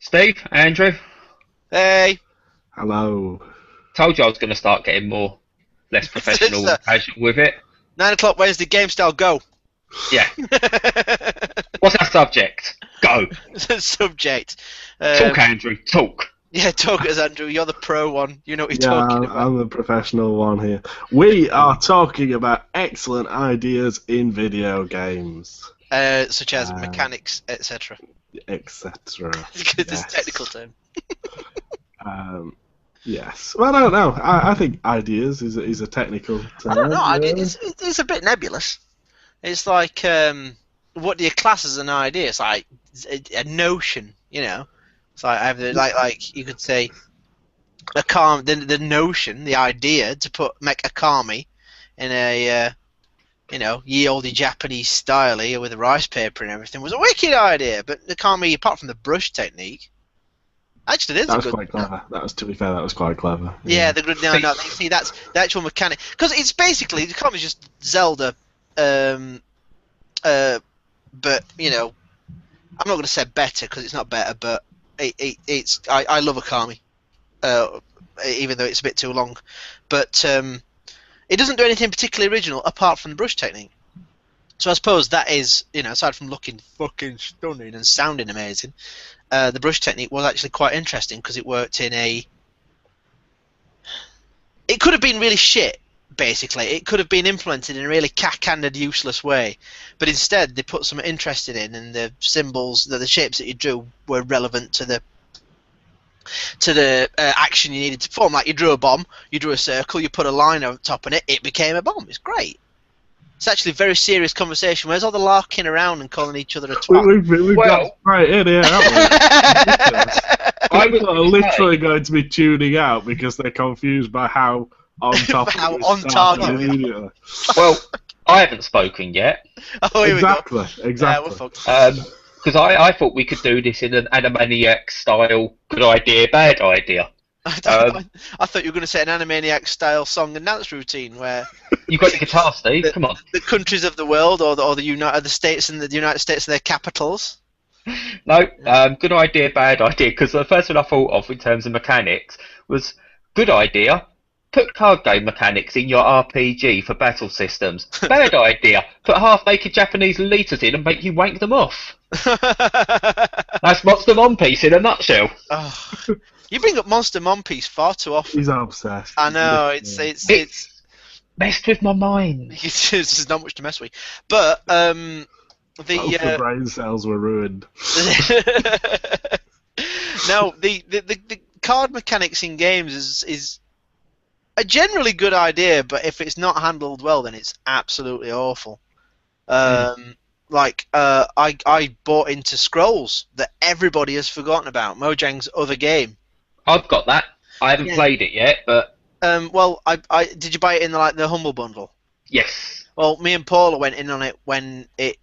Steve, Andrew, Hey. Hello. told you I was going to start getting less professional and casual with it. 9 o'clock Wednesday, Gamestyle, go. Yeah. What's our subject? Go. Subject. Talk, Andrew, talk. Yeah, talk as Andrew. You're the pro one. You know what you're talking about. I'm the professional one here. We are talking about excellent ideas in video games. Such as mechanics, etc. Etc. Because it's a technical term. Yes. Well, I don't know. I think ideas is a technical term. I don't know. It's a bit nebulous. It's like, what do you class as an idea? It's like a notion, you know. It's like either like you could say the notion, the idea to make a kami in a ye olde Japanese style with a rice paper and everything was a wicked idea. But the kami, apart from the brush technique, actually, that was quite clever. To be fair, that was quite clever. Yeah, the good. No, see, that's the actual mechanic because it's basically the kami is just Zelda. But you know, I'm not going to say better because it's not better, but I love Akami, even though it's a bit too long. But it doesn't do anything particularly original apart from the brush technique. So I suppose that is, you know, aside from looking fucking stunning and sounding amazing, the brush technique was actually quite interesting because it worked in a. It could have been really shit. Basically, it could have been implemented in a really cack-handed, useless way, but instead they put some interest in, and the symbols, the shapes that you drew, were relevant to the action you needed to perform. Like you drew a bomb, you drew a circle, you put a line on top of it, it became a bomb. It's great. It's actually a very serious conversation. Where's all the larking around and calling each other a twat? We've got right in here, haven't we? People are literally going to be tuning out because they're confused by how on top how on target we are. Well, I haven't spoken yet. Oh, here exactly. we go. Exactly. Because I thought we could do this in an Animaniac style, good idea, bad idea. I thought you were going to say an Animaniac style song and dance routine where you got the guitar, Steve. Come on. The countries of the world, or the United States and the United States and their capitals. No, good idea, bad idea. Because the first one I thought of in terms of mechanics was good idea. Put card game mechanics in your RPG for battle systems. Bad idea. Put half-naked Japanese leaders in and make you wank them off. That's Monster Mon Piece in a nutshell. Oh, you bring up Monster Mon Piece far too often. He's obsessed. I know, it's messed with my mind. There's not much to mess with. But the brain cells were ruined. No, the card mechanics in games is a generally good idea, but if it's not handled well, then it's absolutely awful. Like I bought into Scrolls that everybody has forgotten about. Mojang's other game. I've got that. I haven't played it yet, but well, I did you buy it in the Humble Bundle? Yes. Well, me and Paula went in on it when it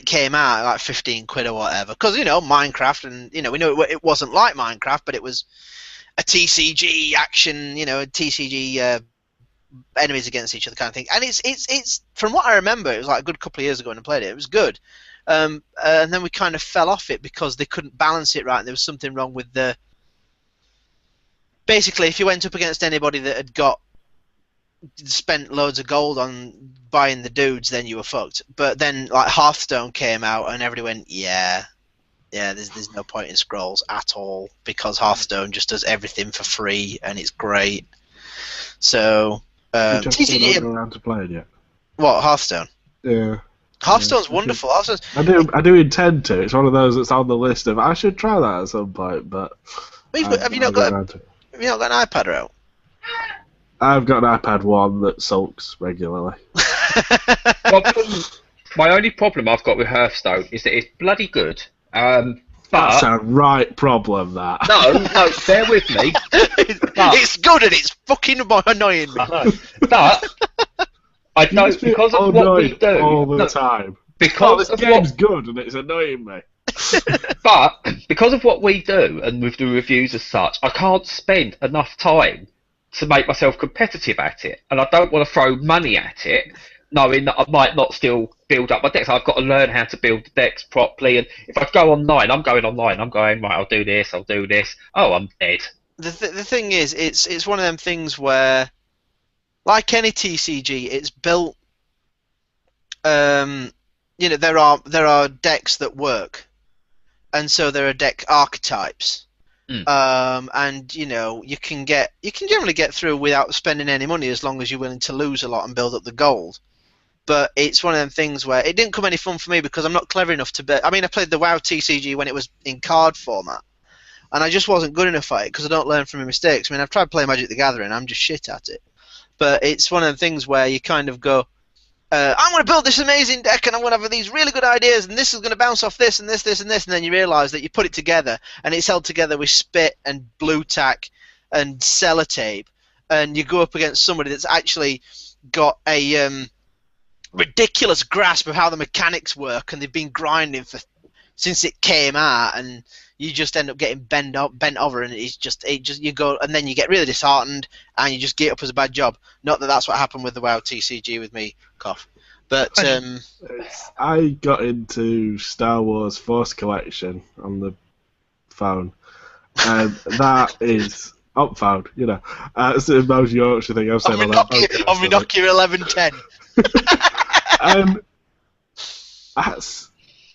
came out, like 15 quid or whatever. Because you know Minecraft, and you know we know it wasn't like Minecraft, but it was a TCG action, you know, a TCG enemies against each other kind of thing. And it's from what I remember, it was like a good couple of years ago when I played it. It was good, and then we kind of fell off it because they couldn't balance it right, and there was something wrong with the. Basically, if you went up against anybody that had spent loads of gold on buying the dudes, then you were fucked. But then like Hearthstone came out, and everybody went, yeah, there's no point in Scrolls at all because Hearthstone just does everything for free and it's great. So, you just not around to play it yet. What, Hearthstone? Yeah. Hearthstone's wonderful. I do intend to. It's one of those that's on the list of I should try that at some point, but have you not got an iPad out? I've got an iPad 1 that sulks regularly. Well, my only problem I've got with Hearthstone is that it's bloody good. But that's a right problem, that. No, bear with me. It's good and it's fucking annoying me. But I know because of what we do all the time. Because the game's good and it's annoying me. But because of what we do and with the reviews as such, I can't spend enough time to make myself competitive at it, and I don't want to throw money at it knowing that I might not still build up my decks. I've got to learn how to build the decks properly. And if I go online, I'm going online. I'm going, right, I'll do this, I'll do this. Oh, I'm dead. The thing is, it's one of them things where, like any TCG, it's built. There are decks that work, and so there are deck archetypes. And you can generally get through without spending any money as long as you're willing to lose a lot and build up the gold. But it's one of them things where it didn't come any fun for me because I'm not clever enough to bet. I mean, I played the WoW TCG when it was in card format, and I just wasn't good enough at it because I don't learn from my mistakes. I mean, I've tried playing Magic the Gathering, I'm just shit at it. But it's one of them things where you kind of go, I'm going to build this amazing deck and I'm going to have these really good ideas and this is going to bounce off this and this, this and this, and then you realise that you put it together and it's held together with spit and blue tack and sellotape, and you go up against somebody that's actually got a ridiculous grasp of how the mechanics work and they've been grinding since it came out, and you just end up getting bent over, and you go, and then you get really disheartened and you just get up as a bad job. Not that that's what happened with the WoW TCG with me, cough. But I got into Star Wars Force Collection on the phone, and that is phone. It's the most Yorkshire thing I've said on that podcast. On Nokia 1110.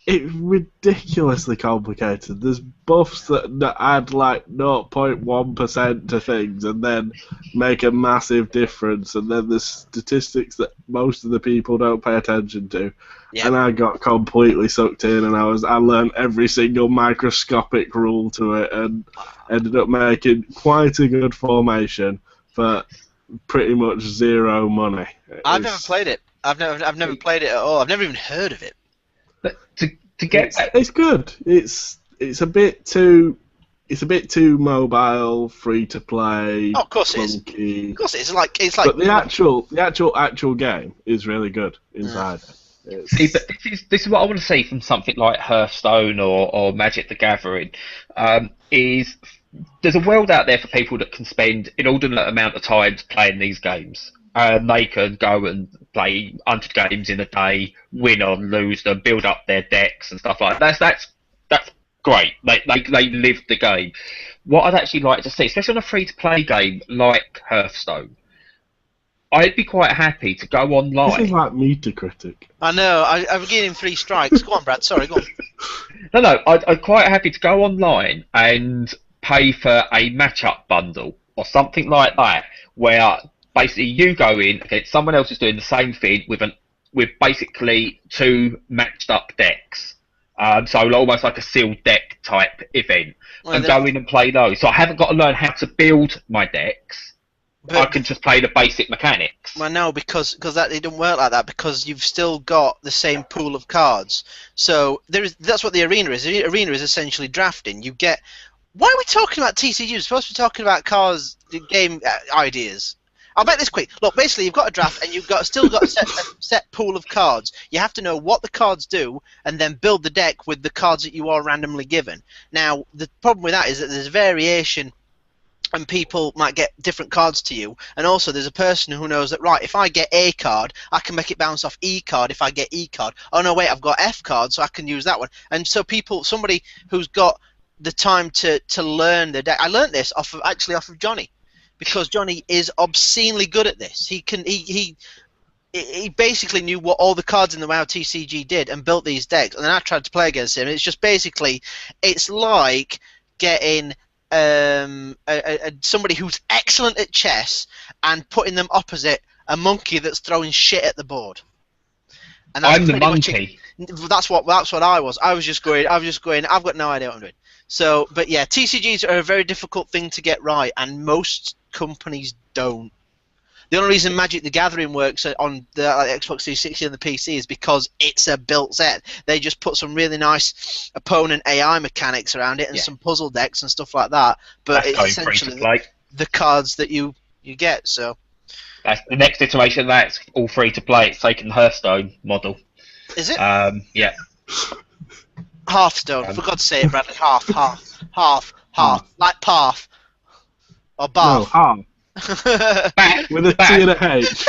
It's ridiculously complicated. There's buffs that add like 0.1% to things and then make a massive difference, and then there's statistics that most of the people don't pay attention to. Yep. And I got completely sucked in, and I learned every single microscopic rule to it, and ended up making quite a good formation for pretty much zero money. I've never played it. I've never played it at all. I've never even heard of it. But to get it's good. It's a bit too mobile, free to play. Oh, of course clunky. It is. Of course it is. It's like. But the actual game is really good inside it. See, but this is what I want to see from something like Hearthstone or Magic the Gathering. Is there's a world out there for people that can spend inordinate amount of time playing these games. They can go and play 100 games in a day, win or lose them, build up their decks and stuff like that. That's great. They live the game. What I'd actually like to see, especially on a free-to-play game like Hearthstone, I'd be quite happy to go online. This is like Metacritic. I know. I'm getting 3 strikes. Go on, Brad. Sorry, go on. No. I'd quite happy to go online and pay for a matchup bundle or something like that, where basically you go in against someone else who's doing the same thing with basically 2 matched up decks. So almost like a sealed deck type event. And go in and play those. So I haven't got to learn how to build my decks. But I can just play the basic mechanics. Well, no, because that it don't work like that, because you've still got the same pool of cards. So that's what the arena is. The arena is essentially drafting. You get. Why are we talking about TCGs? We're supposed to be talking about cards, game ideas. I'll make this quick. Look, basically, you've got a draft, and you've still got a set pool of cards. You have to know what the cards do, and then build the deck with the cards that you are randomly given. Now, the problem with that is that there's variation, and people might get different cards to you. And also, there's a person who knows that, right, if I get A card, I can make it bounce off E card if I get E card. Oh, no, wait, I've got F card, so I can use that one. And so somebody who's got the time to learn the deck. I learned this off of Johnny. Because Johnny is obscenely good at this. He basically knew what all the cards in the WoW TCG did and built these decks. And then I tried to play against him. It's just basically, it's like getting somebody who's excellent at chess and putting them opposite a monkey that's throwing shit at the board. And I'm the monkey. That's what I was. I was just going. I've got no idea what I'm doing. So, but yeah, TCGs are a very difficult thing to get right, and most companies don't. The only reason Magic the Gathering works on the Xbox 360 and the PC is because it's a built set. They just put some really nice opponent AI mechanics around it and some puzzle decks and stuff like that. But that's it's essentially the cards that you get. So that's the next iteration of that. It's all free to play. It's taking the Hearthstone model. Is it? Yeah. Hearthstone, for God's sake, Bradley. Half. Like Path. Or Bath. No, half. With a T and a H.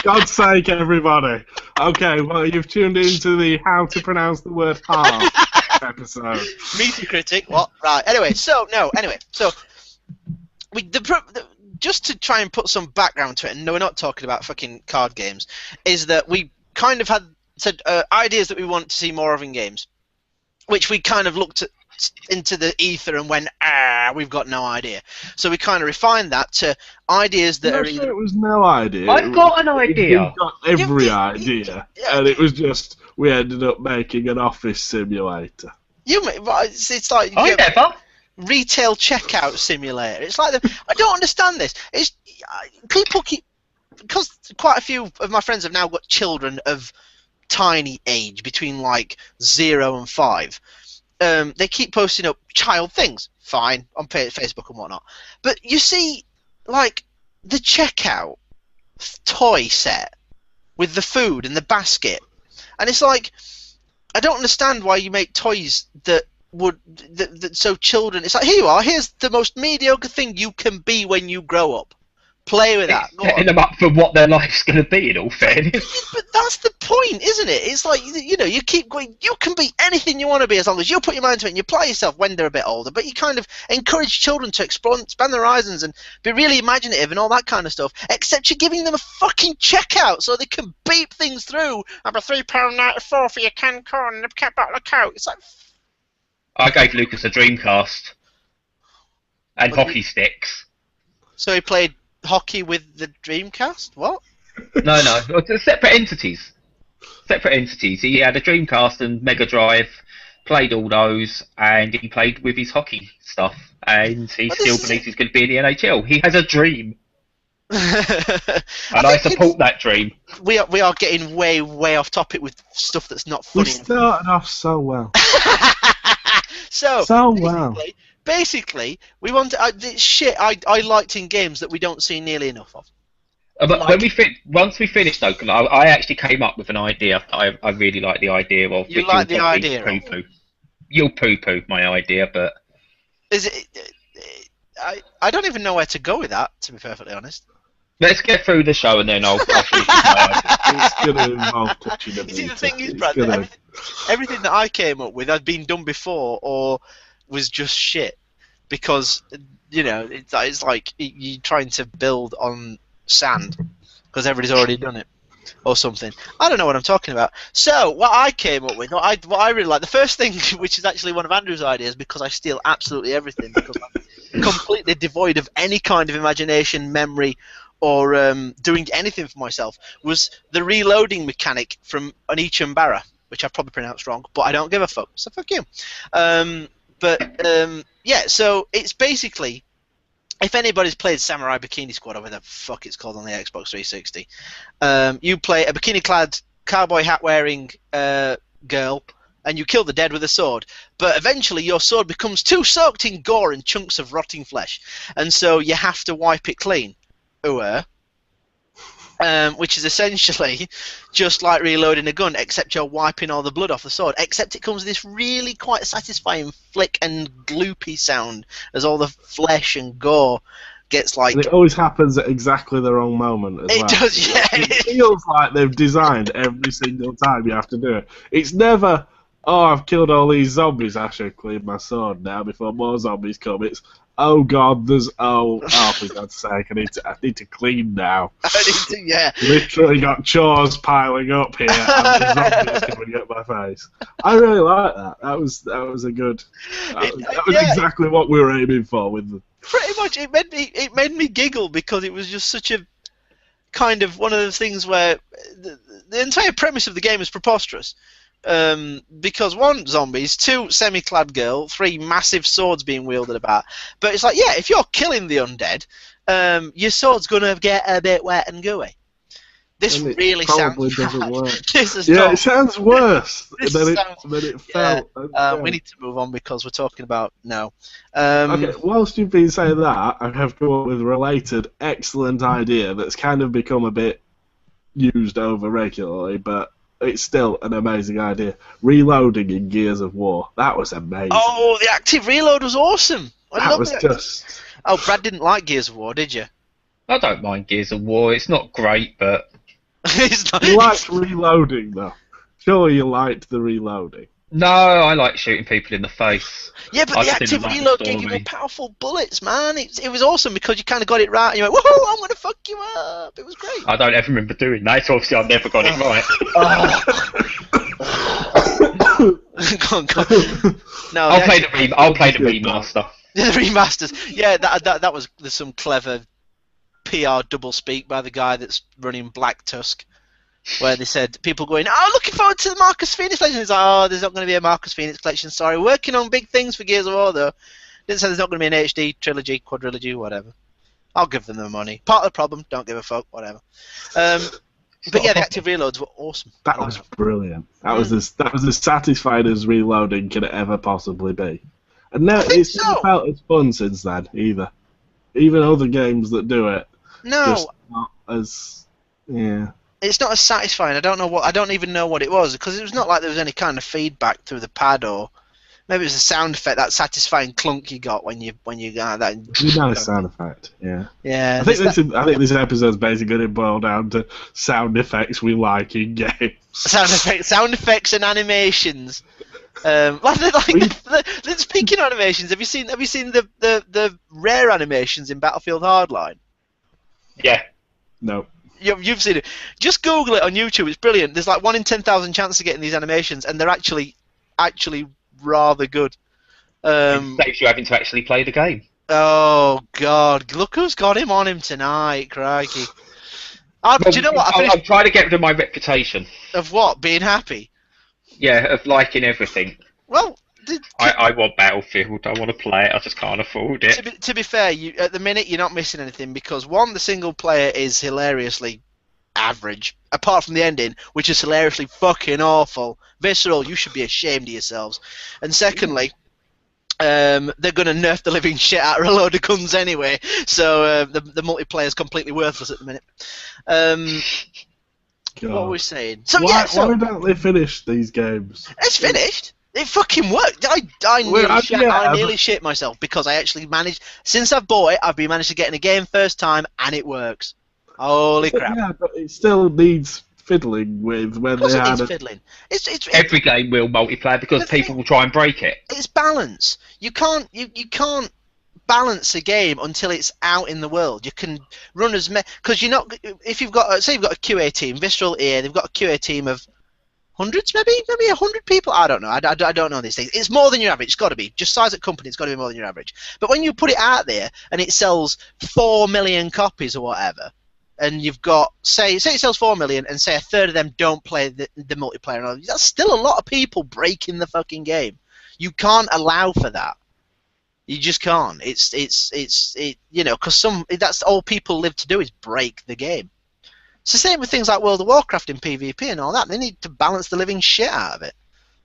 God's sake, everybody. Okay, well, you've tuned into the How to Pronounce the Word Half episode. Meter critic. What? Right. Anyway, so just to try and put some background to it, and no, we're not talking about fucking card games, is that we kind of had said ideas that we want to see more of in games, which we kind of looked at into the ether and went, we've got no idea. So we kind of refined that to ideas that are either... It was no idea. I've got an idea. We got every idea, and it was just we ended up making an office simulator. It's like I never. Retail checkout simulator. It's like I don't understand this. It's people keep, because quite a few of my friends have now got children of tiny age, between like 0 and 5. They keep posting up child things, fine, on Facebook and whatnot. But you see, like, the checkout toy set with the food and the basket, and it's like, I don't understand why you make toys that so children. It's like, here you are. Here's the most mediocre thing you can be when you grow up. Play with that. Setting them up for what their life's going to be, in all fairness. But that's the point, isn't it? It's like, you know, you keep going, you can be anything you want to be as long as you put your mind to it and you apply yourself when they're a bit older, but you kind of encourage children to explore and expand their horizons and be really imaginative and all that kind of stuff, except you're giving them a fucking checkout so they can beep things through. I'm a £3.94 for your canned corn and a bottle of Coke. It's like... I gave Lucas a Dreamcast and hockey sticks. So he played hockey with the Dreamcast? What? No, separate entities. Separate entities. He had a Dreamcast and Mega Drive, played all those, and he played with his hockey stuff. And he still believes he's going to be in the NHL. He has a dream. And I support that dream. We are getting way off topic with stuff that's not funny. We started off so well. So well. Basically, we want shit I liked in games that we don't see nearly enough of. But once we finished, though, I actually came up with an idea. I really like the idea of. You like the idea? You'll poo-poo my idea, but is it? I don't even know where to go with that. To be perfectly honest. Let's get through the show and then I'll finish my idea. It's going to involve touching a You see, the meter. thing is, Brad, everything that I came up with had been done before or was just shit, because you know it's like you're trying to build on sand because everybody's already done it or something. I don't know what I'm talking about. So what I came up with, what I really like, the first thing, which is actually one of Andrew's ideas, because I steal absolutely everything because I'm completely devoid of any kind of imagination, memory, or doing anything for myself, was the reloading mechanic from Onichun Barra, which I've probably pronounced wrong, but I don't give a fuck, so fuck you. Yeah, so it's basically, if anybody's played Samurai Bikini Squad, or whatever the fuck it's called on the Xbox 360, you play a bikini-clad, cowboy hat-wearing girl, and you kill the dead with a sword. But eventually your sword becomes too soaked in gore and chunks of rotting flesh, and so you have to wipe it clean. Which is essentially just like reloading a gun, except you're wiping all the blood off the sword, except it comes with this really quite satisfying flick and gloopy sound as all the flesh and gore gets like... And it always happens at exactly the wrong moment as well. It does, yeah. It feels like they've designed every single time you have to do it. It's never, oh, I've killed all these zombies, I should clean my sword now before more zombies come. It's, oh god, there's for God's sake, I need to clean now. I need to, yeah. Literally got chores piling up here and the zombies coming at my face. I really like that. That was a good. That was exactly what we were aiming for with the. Pretty much, it made me giggle because it was just such a kind of one of the things where the entire premise of the game is preposterous. Because 1, zombies, 2, semi-clad girl, 3, massive swords being wielded about. But it's like, yeah, if you're killing the undead, your sword's gonna get a bit wet and gooey. This really sounds doesn't work. It sounds worse than it felt. We need to move on because we're talking about no. Okay, whilst you've been saying that, I have come up with a related excellent idea that's kind of become a bit used over regularly, but it's still an amazing idea. Reloading in Gears of War. That was amazing. Oh, the active reload was awesome. That was just... Oh, Brad didn't like Gears of War, did you? I don't mind Gears of War. It's not great, but It's not, You liked reloading, though. Surely you liked the reloading. No, I like shooting people in the face. yeah, but I the just didn't active like the reload gave you more story. powerful bullets, man. It was awesome because you kind of got it right. And you went, woohoo, I'm going to fuck you up. It was great. I don't ever remember doing that, so obviously I've never got it right. Go on, go on. No, I'll play the remaster. The remasters. Yeah, that was there's some clever PR double speak by the guy that's running Black Tusk, where they said people going, "Oh, looking forward to the Marcus Phoenix collection." It's like, "Oh, there's not going to be a Marcus Phoenix collection. Sorry, working on big things for Gears of War though." Didn't say there's not going to be an HD trilogy, quadrilogy, whatever. I'll give them the money. Part of the problem, don't give a fuck, whatever. But yeah, the active reloads were awesome. That was brilliant. That was as satisfying as reloading can ever possibly be. And now it's never felt as fun since then either. Even other games that do it, just not as It's not as satisfying. I don't even know what it was because it was not like there was any kind of feedback through the pad or maybe it was a sound effect, that satisfying clunk you got when you got that. You know, sound effect, yeah. Yeah. I think this episode's basically going to boil down to sound effects we like in games. Sound effects and animations. Speaking of animations, have you seen the rare animations in Battlefield Hardline? Yeah. No. You've seen it. Just Google it on YouTube. It's brilliant. There's like 1 in 10,000 chance of getting these animations, and they're actually rather good. It saves you having to actually play the game. Oh God! Look who's got him on him tonight, crikey! Do you know what? I'm trying to get rid of my reputation. Of what? Being happy? Yeah, of liking everything. Well, I want Battlefield. I want to play it. I just can't afford it. To be fair, at the minute you're not missing anything because one, the single player is hilariously average, apart from the ending, which is hilariously fucking awful. Visceral, you should be ashamed of yourselves. And secondly, they're going to nerf the living shit out of a load of guns anyway, so the multiplayer is completely worthless at the minute. What were we saying? So why don't they finish these games? It's finished. It fucking worked. I nearly shit myself because I actually managed. Since I've bought it, I've been managed to get in a game first time, and it works. Holy crap! Yeah, but it still needs fiddling with when they had fiddling. Every game will multiplayer because people will try and break it. It's balance. You can't balance a game until it's out in the world. You can run as many because you're not. If you've got say you've got a QA team, Visceral here, they've got a QA team of hundreds, maybe 100 people. I don't know. I don't know these things. It's more than your average. It's got to be. Just size of company, it's got to be more than your average. But when you put it out there and it sells 4 million copies or whatever, and you've got say it sells 4 million, and say a third of them don't play the multiplayer, and all, that's still a lot of people breaking the fucking game. You can't allow for that. You just can't. It's because that's all people live to do is break the game. It's the same with things like World of Warcraft in PvP and all that. They need to balance the living shit out of it.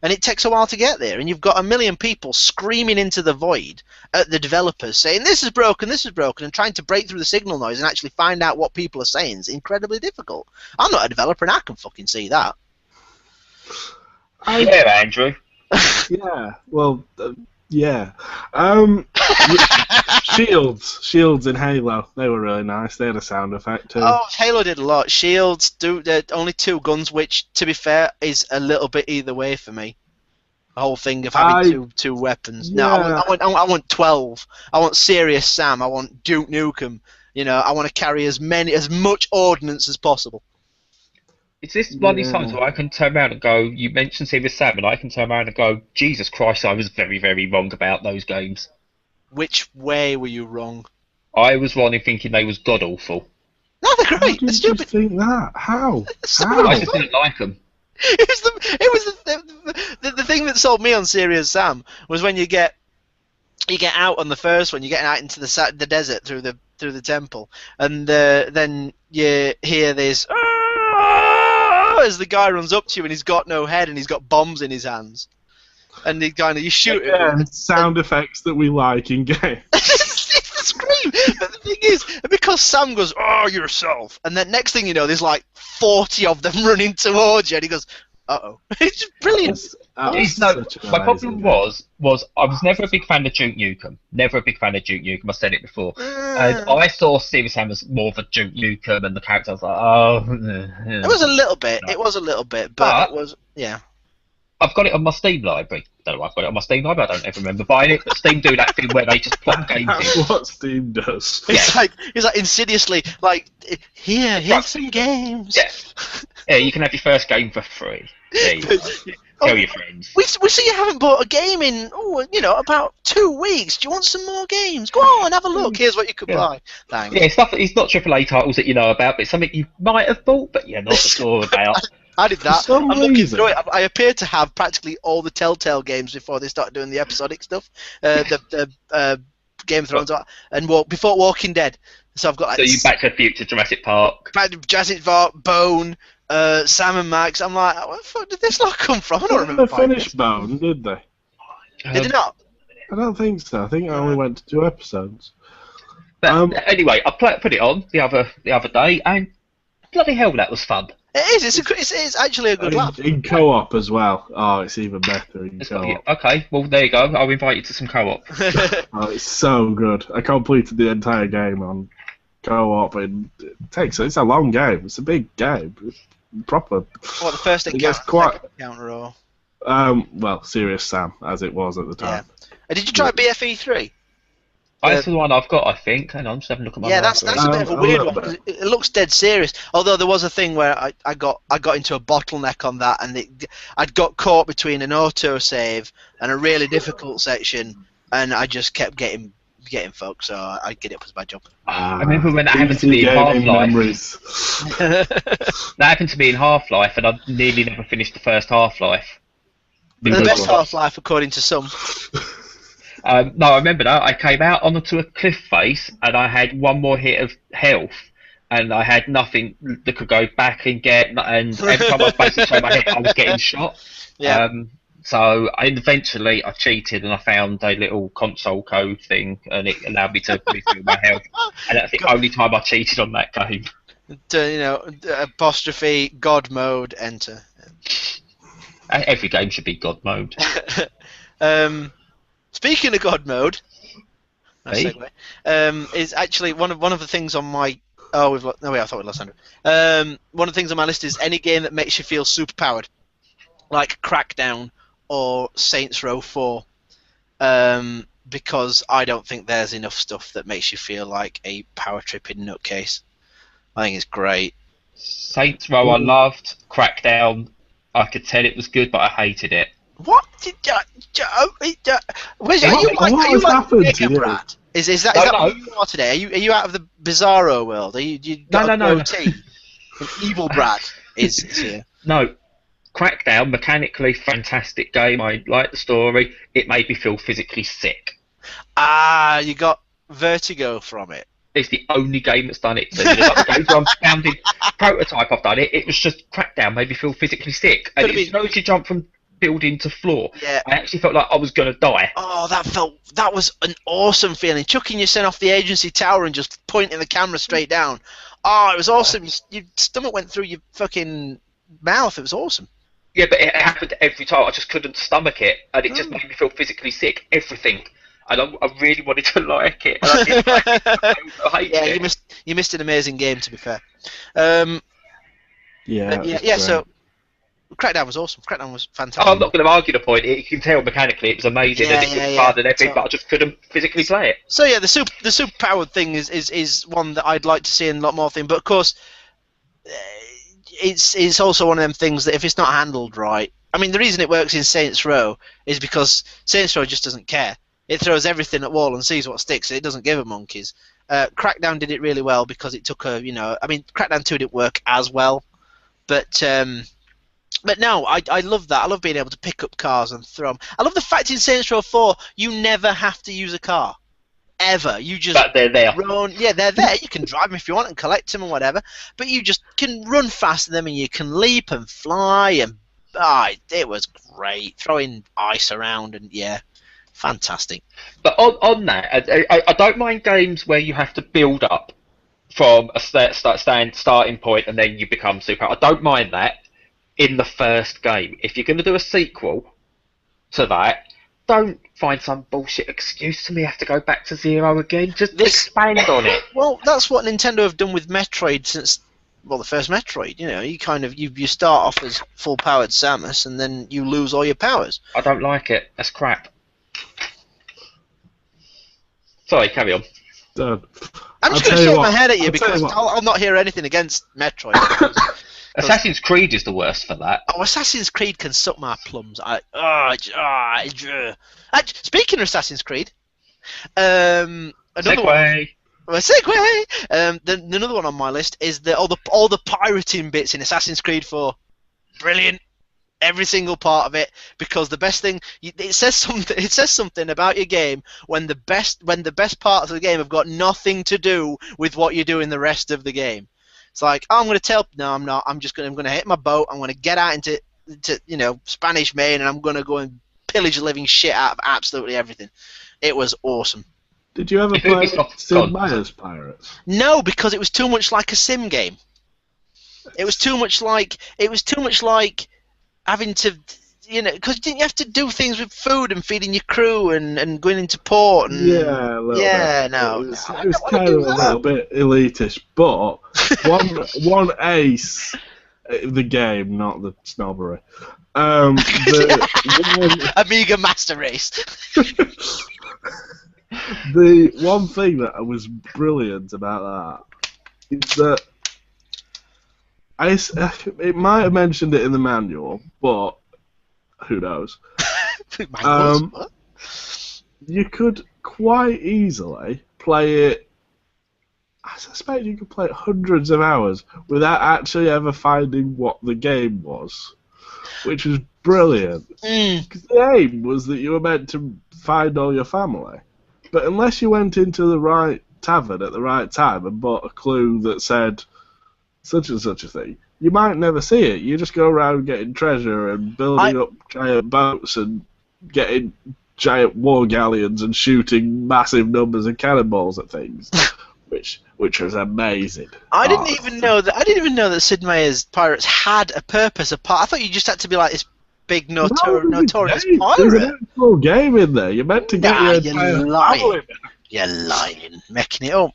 And it takes a while to get there. And you've got a million people screaming into the void at the developers saying, this is broken, and trying to break through the signal noise and actually find out what people are saying is incredibly difficult. I'm not a developer and I can fucking see that. Yeah, Andrew. Yeah, well, yeah. Shields in Halo, they were really nice. They had a sound effect too. Oh, Halo did a lot. Shields do only 2 guns, which, to be fair, is a little bit either way for me. The whole thing of having two weapons. Yeah. No, I want 12. I want Serious Sam. I want Duke Nukem. I want to carry as much ordnance as possible. Is this one of these times where I can turn around and go, you mentioned Serious Sam, and I can turn around and go, Jesus Christ, I was very, very wrong about those games. Which way were you wrong? I was wrong in thinking they was god-awful. No, they're great. They're stupid. You think that? How? I just didn't like them. It was the thing that sold me on Serious Sam was when you get out on the first one, you get out into the desert through the temple, and then you hear this as the guy runs up to you and he's got no head and he's got bombs in his hands, and you shoot him. Sound effects that we like in games. It's the scream. But the thing is, because Sam goes, "Oh, yourself," and then next thing you know, there's like 40 of them running towards you, and he goes, It's brilliant. My problem was I was never a big fan of Duke Nukem. Never a big fan of Duke Nukem. I said it before. And I saw Serious Sam as more of a Duke Nukem, and the character I was like, oh. It was a little bit. It was a little bit, but it was I've got it on my Steam library. Don't know why I've got it on my Steam library. I don't ever remember buying it. But Steam do that thing where they just plop games in. That's what Steam does. It's like insidiously like here's some games. Yeah, you can have your first game for free. There you go. Tell your friends. We see you haven't bought a game in about 2 weeks. Do you want some more games? Go on, have a look. Here's what you could buy. Thanks. Yeah, it's not AAA titles that you know about, but it's something you might have bought, but you're not sure about. I did that. I'm looking through it. I appear to have practically all the Telltale games before they started doing the episodic stuff. The Game of Thrones and before Walking Dead. So I've got like. So you Back to the Future, Jurassic Park. Jurassic Park, Bone, Sam and Max. I'm like, where the fuck did this lot come from? I don't remember. They finished Bone, did they? Did they not? I don't think so. I think I only went to 2 episodes. But anyway, I put it on the other day, and bloody hell, that was fun. It is. It's actually a good laugh. In co-op as well. Oh, it's even better in co-op. Okay, well there you go. I'll invite you to some co-op. Oh, it's so good. I completed the entire game on co-op, and it's a long game. It's a big game. It's proper. What, the first encounter or? Well, Serious Sam, as it was at the time. Yeah. Did you try BFE 3? That's the one I've got, I think. Hang on, I'm just having a look at my. Yeah, that's a bit of a weird one. 'Cause it looks dead serious. Although there was a thing where I got into a bottleneck on that, and I'd got caught between an autosave and a really difficult section, and I just kept getting fucked. So I'd get it up as my job. I remember when that happened to me in Half-Life. That happened to me in Half-Life, and I nearly never finished the first Half-Life. The best Half-Life, according to some. No, I remember that. I came out onto a cliff face, and I had one more hit of health, and I had nothing that could go back and get. And every time I was basically showing my head, I was getting shot. Yeah. So eventually I cheated, and I found a little console code thing, and it allowed me to refill my health. And that's the only time I cheated on that game. Apostrophe God mode enter. Every game should be God mode. Speaking of God mode, segue, is actually one of the things on my. Oh, I thought we lost Andrew. One of the things on my list is any game that makes you feel super powered, like Crackdown or Saints Row 4, because I don't think there's enough stuff that makes you feel like a power tripping nutcase. I think it's great. Saints Row I loved. Crackdown, I could tell it was good, but I hated it. What? Are you like Mega Brad? Is that what you are today? Are you out of the Bizarro world? Are you No. Evil Brad is here. No. Crackdown, mechanically fantastic game. I liked the story. It made me feel physically sick. Ah, you got vertigo from it. It's the only game that's done it. So there's other games where I'm founding Prototype. I've done it. It was just Crackdown made me feel physically sick. And as soon as you jump from building to floor, I actually felt like I was going to die. Oh, that was an awesome feeling. Chucking yourself off the agency tower and just pointing the camera straight down. Oh, it was awesome. Your stomach went through your fucking mouth. It was awesome. Yeah, but it happened every time. I just couldn't stomach it, and it just made me feel physically sick. Everything. And I really wanted to like it. And I didn't like it. I hated it. You missed an amazing game, to be fair. So Crackdown was awesome. Crackdown was fantastic. Oh, I'm not going to argue the point. You can tell mechanically it was amazing and it was hard and everything, but I just couldn't physically play it. So yeah, the super powered thing is one that I'd like to see in a lot more things. But of course, it's also one of them things that if it's not handled right, I mean, the reason it works in Saints Row is because Saints Row just doesn't care. It throws everything at wall and sees what sticks. It doesn't give a monkeys. Crackdown did it really well because it took Crackdown 2 didn't work as well, but no, I love that. I love being able to pick up cars and throw them. I love the fact in Saints Row 4 you never have to use a car. Ever. You just but they're there. They're there. You can drive them if you want and collect them and whatever, but you just can run faster than them and you can leap and fly and it was great. Throwing ice around and fantastic. But on that, I don't mind games where you have to build up from a starting point and then you become super. I don't mind that. in the first game. If you're going to do a sequel to that, don't find some bullshit excuse to me have to go back to 0 again. Just expand on it. Well, that's what Nintendo have done with Metroid since, well, the first Metroid. You know, you start off as full-powered Samus, and then you lose all your powers. I don't like it. That's crap. Sorry, carry on. I'm just going to shake my head at you because I'll not hear anything against Metroid. Assassin's Creed is the worst for that. Oh, Assassin's Creed can suck my plums. Speaking of Assassin's Creed, another Segue. one. Segue. Another one on my list is all the pirating bits in Assassin's Creed 4. Brilliant. Every single part of it, because the best thing it says something about your game when the best parts of the game have got nothing to do with what you do in the rest of the game. It's like, oh, I'm going to tell. No, I'm not. I'm going to hit my boat. I'm going to get out into Spanish Main, and I'm going to go and pillage the living shit out of absolutely everything. It was awesome. Did you ever play Sid Meier's Pirates? No, because it was too much like a sim game. It was too much like having to, because didn't you have to do things with food and feeding your crew and going into port? And, yeah, a little bit. No. It was kind of a little bit elitist, but one ace, the game, not the snobbery. Amiga Master Race. The one thing that was brilliant about that is that it might have mentioned it in the manual, but who knows? You could quite easily play it. I suspect you could play it hundreds of hours without actually ever finding what the game was, which was brilliant. Because the aim was that you were meant to find all your family, but unless you went into the right tavern at the right time and bought a clue that said such and such a thing, you might never see it. You just go around getting treasure and building up giant boats and getting giant war galleons and shooting massive numbers of cannonballs at things, which was amazing. I didn't even know that Sid Meier's Pirates had a purpose apart. I thought you just had to be like this big notorious pirate. There's an actual game in there. You're meant to get your entire family. You're lying, making it up.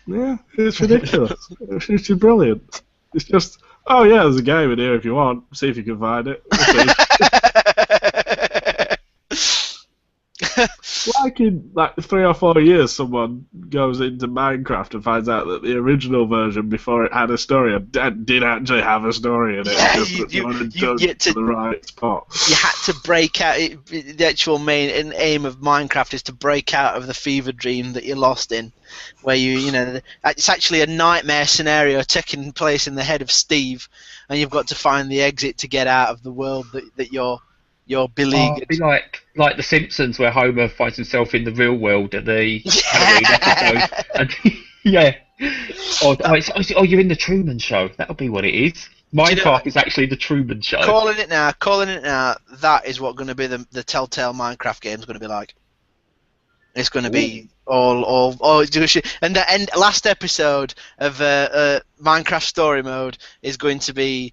Yeah, it's ridiculous. It's brilliant. It's just, oh yeah, there's a game in here if you want. See if you can find it. Like in 3 or 4 years, someone goes into Minecraft and finds out that the original version, before it had a story, did actually have a story in it. You get to the right spot. You had to break out. The actual main aim of Minecraft is to break out of the fever dream that you're lost in, where it's actually a nightmare scenario taking place in the head of Steve, and you've got to find the exit to get out of the world that you're beleaguered. It'd be like The Simpsons, where Homer finds himself in the real world at the Halloween episode. And, yeah. Or you're in the Truman Show. That'll be what it is. Minecraft is actually the Truman Show. Calling it now. That is what going to be the Telltale Minecraft game is going to be like. It's going to be all. And the last episode of Minecraft Story Mode is going to be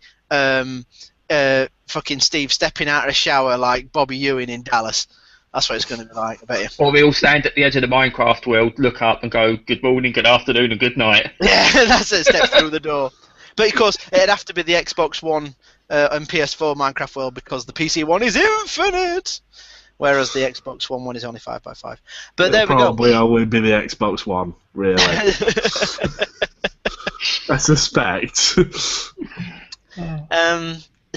fucking Steve stepping out of a shower like Bobby Ewing in Dallas. That's what it's going to be like, I bet you. Or we all stand at the edge of the Minecraft world, look up and go, good morning, good afternoon, and good night. Yeah, that's it, step through the door. But of course, it'd have to be the Xbox One and PS4 Minecraft world, because the PC one is infinite, whereas the Xbox One is only 5x5. But there we go. Probably only be the Xbox One, really. I suspect.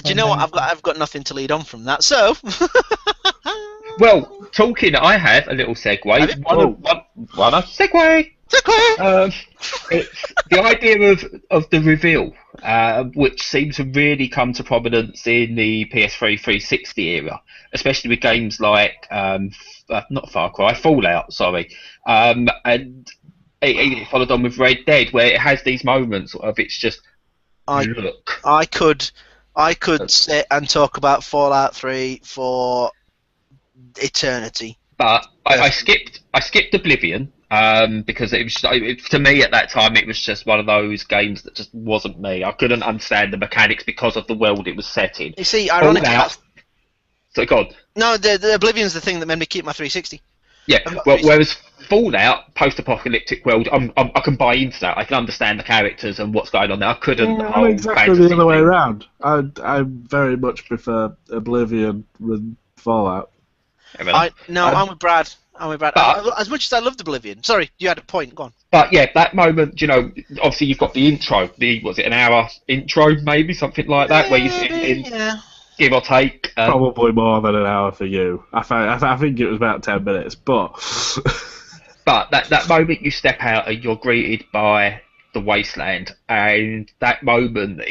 Do you know what? I've got nothing to lead on from that. So, well, talking, I have a little segue. Segue. It's the idea of the reveal, which seems to really come to prominence in the PS3 360 era, especially with games like not Far Cry, Fallout, sorry, and it followed on with Red Dead, where it has these moments of it's just look. I could sit and talk about Fallout 3 for eternity. But I skipped Oblivion, because it was to me at that time it was just one of those games that just wasn't me. I couldn't understand the mechanics because of the world it was set in. You see, ironically, So God. No, the Oblivion's the thing that made me keep my 360. Yeah, well, whereas Fallout, post-apocalyptic world, I can buy into that. I can understand the characters and what's going on there. I couldn't. I'm exactly the other way around. I very much prefer Oblivion with Fallout. I'm with Brad. But, as much as I loved Oblivion. Sorry, you had a point. Go on. But yeah, that moment, obviously you've got the intro. Was it an hour intro, maybe something like that, where you sit in, give or take. Probably more than an hour for you. I think it was about 10 minutes, but. But that moment you step out and you're greeted by the wasteland, and that moment,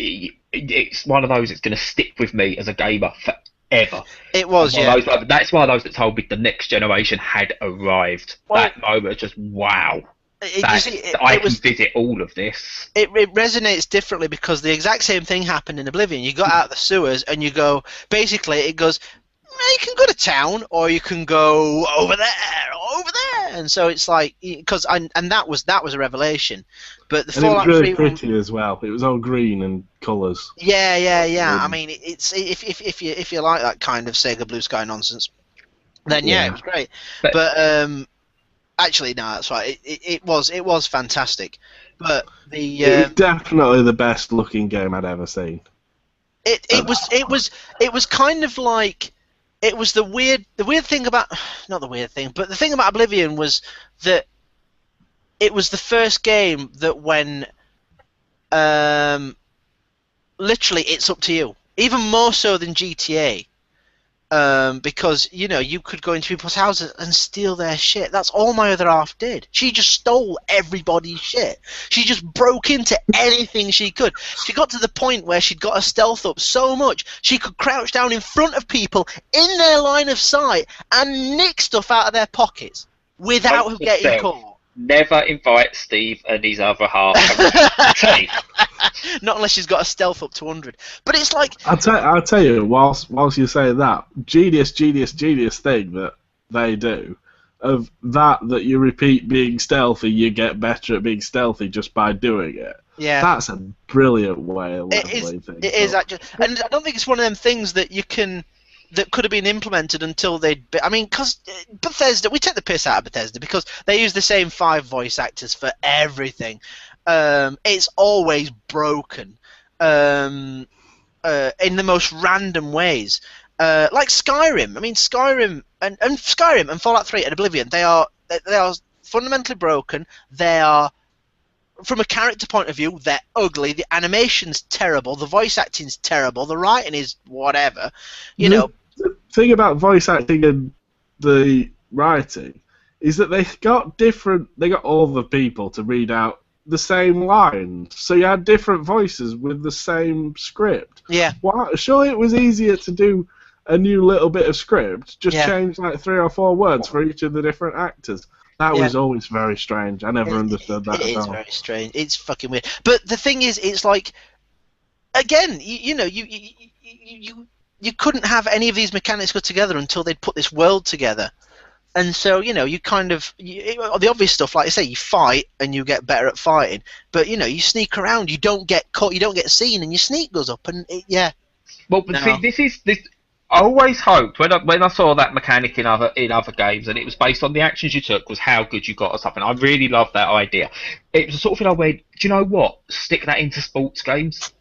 it's one of those that's going to stick with me as a gamer forever. It was, That's one of those that told me the next generation had arrived. Well, that moment, just wow. I can visit all of this. It resonates differently because the exact same thing happened in Oblivion. You got out of the sewers and you go, basically it goes, you can go to town or you can go over there or over there, and so it's like and that was a revelation. But the Fallout 3 it was really pretty as well. It was all green and colours. Yeah. I mean, it's if you like that kind of Sega Blue Sky nonsense, then it was great. But actually, no, that's right. It was fantastic. But it was definitely the best looking game I'd ever seen. It was kind of like. It was the weird thing about, not the weird thing, but the thing about Oblivion was that it was the first game that when, literally, it's up to you. Even more so than GTA. Because, you could go into people's houses and steal their shit. That's all my other half did. She just stole everybody's shit. She just broke into anything she could. She got to the point where she'd got her stealth up so much she could crouch down in front of people in their line of sight and nick stuff out of their pockets without getting caught. Never invite Steve and his other half. Not unless she's got a stealth up to 100. But it's like... I'll tell you, whilst you're saying that, genius thing that they do, of that you repeat being stealthy, you get better at being stealthy just by doing it. Yeah. That's a brilliant way of leveling things. It is, actually. And I don't think it's one of them things that you can... that could have been implemented until they'd... because Bethesda... We take the piss out of Bethesda because they use the same 5 voice actors for everything. It's always broken in the most random ways. Like Skyrim. Skyrim and Fallout 3 and Oblivion, they are fundamentally broken. They are... From a character point of view, they're ugly. The animation's terrible. The voice acting's terrible. The writing is whatever. The thing about voice acting and the writing is that they got all the people to read out the same lines. So you had different voices with the same script. Yeah. Surely it was easier to do a new little bit of script, just change like 3 or 4 words for each of the different actors. That was always very strange. I never understood that at all. It is very strange. It's fucking weird. But the thing is, it's like, again, you couldn't have any of these mechanics go together until they'd put this world together. And so, you kind of... the obvious stuff, like I say, you fight and you get better at fighting. But, you sneak around, you don't get caught, you don't get seen, and your sneak goes up, and Well, but see, this... I always hoped when I saw that mechanic in other games, and it was based on the actions you took, was how good you got or something. I really loved that idea. It was the sort of thing I went, do you know what? Stick that into sports games.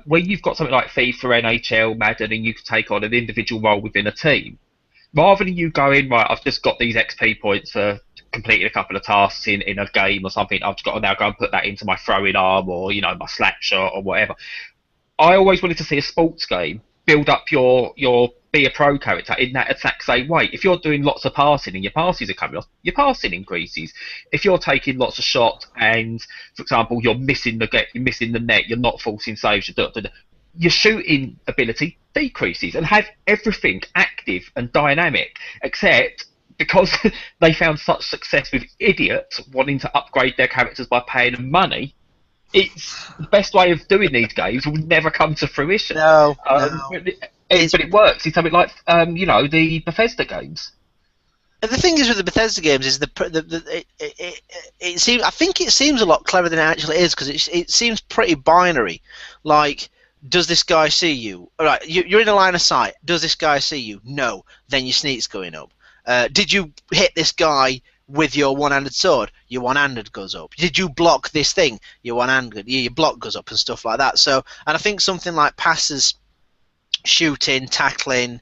Where you've got something like FIFA, NHL, Madden, and you can take on an individual role within a team. Rather than you going, right, I've just got these XP points for completing a couple of tasks in a game or something, I've just got to now go and put that into my throwing arm or, my slap shot or whatever. I always wanted to see a sports game build up your be a pro character in that exact same way. If you're doing lots of passing and your passes are coming off, your passing increases. If you're taking lots of shots and, for example, you're missing the net, you're not forcing saves, your shooting ability decreases, and have everything active and dynamic, except because they found such success with idiots wanting to upgrade their characters by paying them money. It's the best way of doing these games will never come to fruition. No. But it works. It's something like, the Bethesda games. And the thing is with the Bethesda games is it seems, I think it seems a lot cleverer than it actually is, because it seems pretty binary. Like, does this guy see you? All right, you're in a line of sight. Does this guy see you? No. Then your sneak's going up. Did you hit this guy with your one-handed sword? Your one-handed goes up. Did you block this thing? Your one-handed, your block goes up and stuff like that. So, and I think something like passes, shooting, tackling,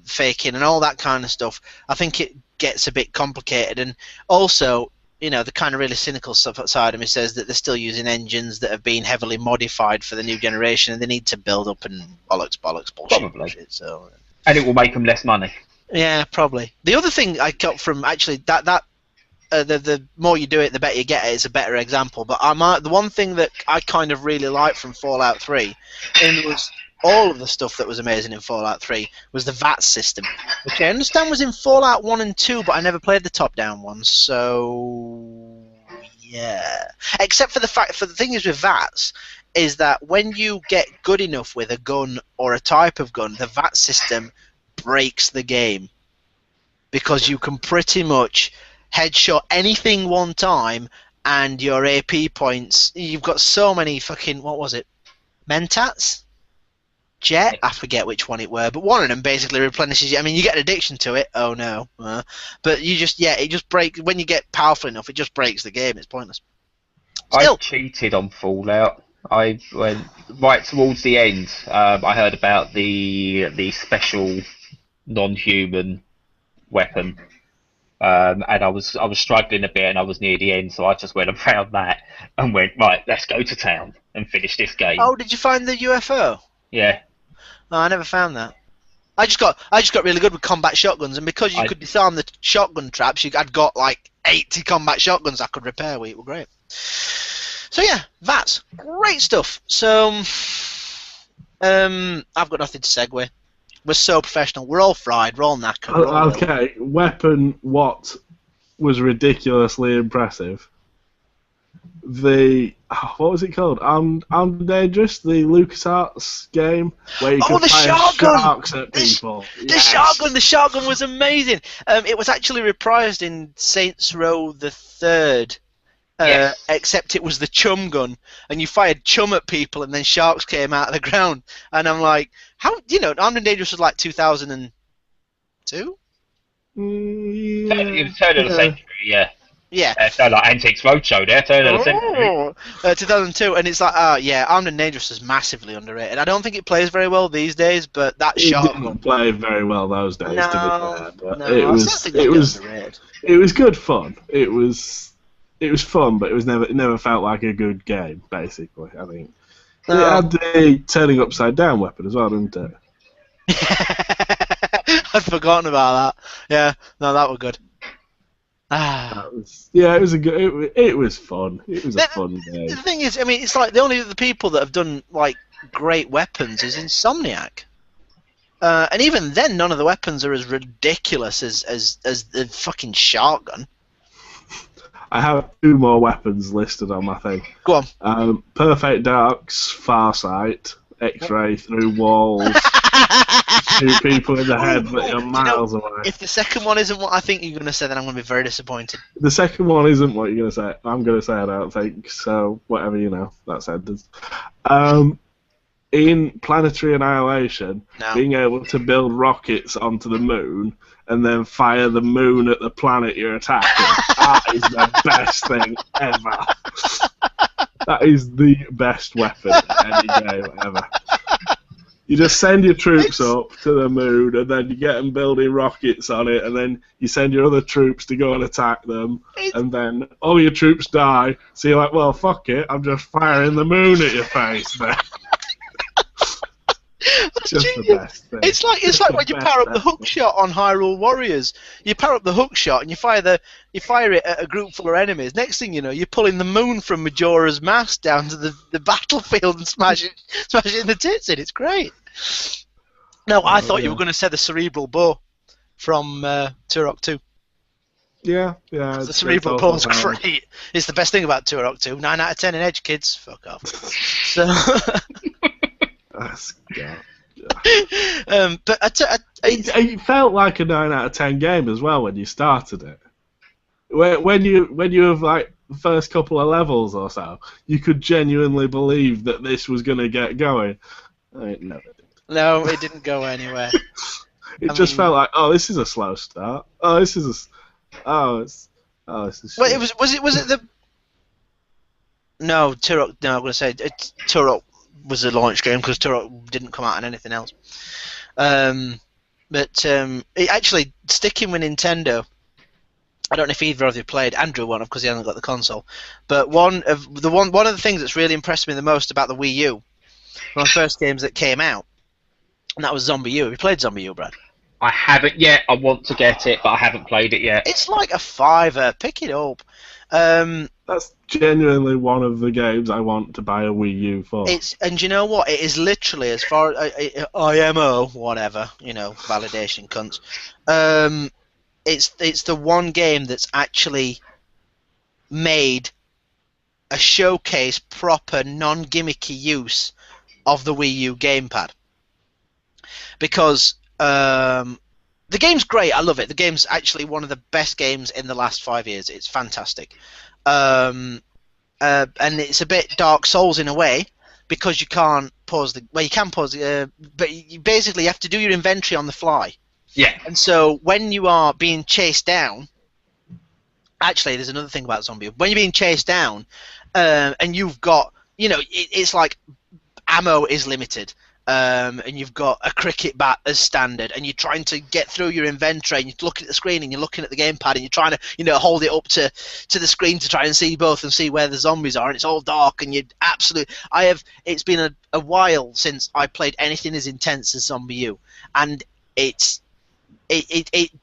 faking and all that kind of stuff, I think it gets a bit complicated. And also, the kind of really cynical side of me says that they're still using engines that have been heavily modified for the new generation, and they need to build up and bollocks bullshit. Probably. So, and it will make them less money. Yeah, probably. The other thing I got from actually the more you do it, the better you get it. It's a better example. But the one thing that I kind of really liked from Fallout 3, and it was all of the stuff that was amazing in Fallout 3, was the VAT system, which I understand was in Fallout 1 and 2, but I never played the top-down ones, so yeah. Except for the thing is with VATs, is that when you get good enough with a gun or a type of gun, the VAT system breaks the game, because you can pretty much headshot anything one time and your AP points, you've got so many fucking, what was it, mentats? Jet? I forget which one it were, but one of them basically replenishes you. I mean, you get an addiction to it, oh no, but you just, it just breaks, when you get powerful enough, it just breaks the game, it's pointless. Still. I cheated on Fallout. I went right towards the end. I heard about the special non-human weapon, and I was struggling a bit, and I was near the end, so I just went around that and went, right, let's go to town and finish this game. Oh, did you find the UFO? Yeah. No, I never found that. I just got really good with combat shotguns, and because you could disarm the shotgun traps, I'd got like 80 combat shotguns I could repair with. It were great. So yeah, VATS, great stuff. So I've got nothing to segue. We're so professional. We're all fried. We're all knackered. Okay, weapon. What was ridiculously impressive? What was it called? Armed and Dangerous, the LucasArts game where you could fire sharks at people. The shotgun was amazing. It was actually reprised in Saints Row the Third. Yes. Except it was the chum gun, and you fired chum at people, and then sharks came out of the ground. And I'm like, how? Armed and Dangerous was like 2002. Yeah. It was turn of the century, yeah. Yeah. So like Antiques Roadshow there, turn of the century. 2002, and it's like, Armed and Dangerous is massively underrated. I don't think it plays very well these days, but that shotgun didn't play very well those days. No, to be fair, but it was good fun. It was fun, but it never felt like a good game. Basically, I think it had the turning upside down weapon as well, didn't it? I'd forgotten about that. Yeah, no, that was good. It was a good. It was fun. It was a fun game. The thing is, I mean, it's like the only other people that have done like great weapons is Insomniac, and even then, none of the weapons are as ridiculous as the fucking shotgun. I have 2 more weapons listed on my thing. Go on. Perfect Dark's Farsight, X-ray through walls, shoot people in the head that you're miles away. If the second one isn't what I think you're going to say, then I'm going to be very disappointed. The second one isn't what you're going to say. I'm going to say I don't think, so whatever, that sentence. In Planetary Annihilation, being able to build rockets onto the moon and then fire the moon at the planet you're attacking, that is the best thing ever. That is the best weapon in any game ever. You just send your troops up to the moon, and then you get them building rockets on it, and then you send your other troops to go and attack them, and then all your troops die, so you're like, well, fuck it, I'm just firing the moon at your face then. Just the best thing. It's like when you power up the hook shot on Hyrule Warriors. You power up the hook shot and you fire it at a group full of enemies. Next thing you know, you're pulling the moon from Majora's Mask down to the battlefield and smash it in the tits in. It's great. No, I thought you were going to say the cerebral bow from Turok 2. Yeah. The cerebral bow's great. It's the best thing about Turok 2. 9 out of 10 in Edge, kids. Fuck off. So. But It felt like a 9 out of 10 game as well when you started it. When you have like the first couple of levels or so, you could genuinely believe that this was going to get going. It never did. no, it didn't go anywhere. It just felt like, oh, this is a slow start. Oh, this is this is. Well, shit. was it the? No, Turok. No, I'm going to say Turok was a launch game because Turok didn't come out on anything else. But it actually sticking with Nintendo. I don't know if either of you played. Andrew won, because he hasn't got the console. But one of the things that's really impressed me the most about the Wii U, one of the first games that came out, and that was Zombie U. Have you played Zombie U, Brad? I haven't yet. I want to get it, but I haven't played it yet. It's like a $5. Pick it up. That's genuinely one of the games I want to buy a Wii U for. And you know what? It is literally, as far as IMO, whatever, validation cunts. It's the one game that's actually made a showcase proper non-gimmicky use of the Wii U gamepad. Because the game's great, I love it. The game's actually one of the best games in the last 5 years. It's fantastic. And it's a bit Dark Souls in a way, because you can't pause you can pause but you basically have to do your inventory on the fly. Yeah. And so when you are being chased down, actually, there's another thing about Zombie. When you're being chased down, and you've got, it's like ammo is limited, and you've got a cricket bat as standard, and you're trying to get through your inventory, and you're looking at the screen, and you're looking at the gamepad, and you're trying to, hold it up to the screen to try and see both and see where the zombies are, and it's all dark, and it's been a while since I played anything as intense as Zombie U, and it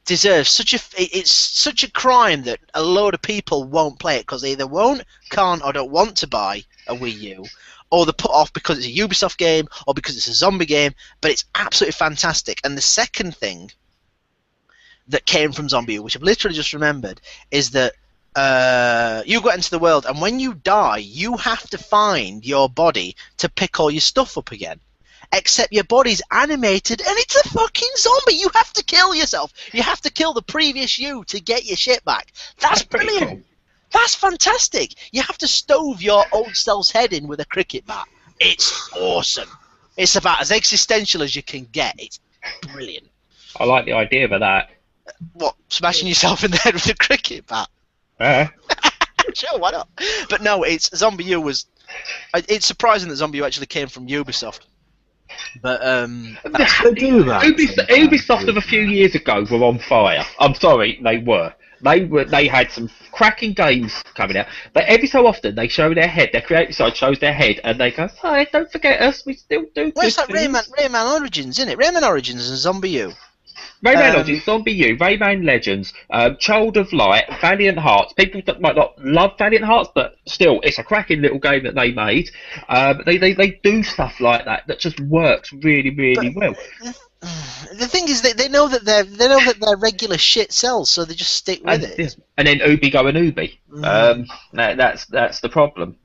deserves it's such a crime that a load of people won't play it because they either won't, can't, or don't want to buy a Wii U, or they're put off because it's a Ubisoft game or because it's a zombie game. But it's absolutely fantastic. And the second thing that came from Zombie U, which I've literally just remembered, is that you got into the world, and when you die, you have to find your body to pick all your stuff up again. Except your body's animated and it's a fucking zombie. You have to kill yourself. You have to kill the previous you to get your shit back. That's brilliant. Cool. That's fantastic. You have to stove your old self's head in with a cricket bat. It's awesome. It's about as existential as you can get. It's brilliant. I like the idea of that. What, smashing yourself in the head with a cricket bat? Sure, why not? But no, Zombie U was... It's surprising that Zombie U actually came from Ubisoft. But they do that. Ubisoft of a few years ago were on fire. I'm sorry, they were. They had some cracking games coming out. But every so often they show their head. Their creative side shows their head, and they go, "Sorry, don't forget us. We still do." Well, it's like Rayman Origins, isn't it? Rayman Origins and Zombie U. Rayman Origins, Zombie U, Rayman Legends, Child of Light, Valiant Hearts. People that might not love Valiant Hearts, but still, it's a cracking little game that they made. They do stuff like that just works really, really well. The thing is, they know that their regular shit sells, so they just stick with it. And then Ubi go and Ubi. That's the problem.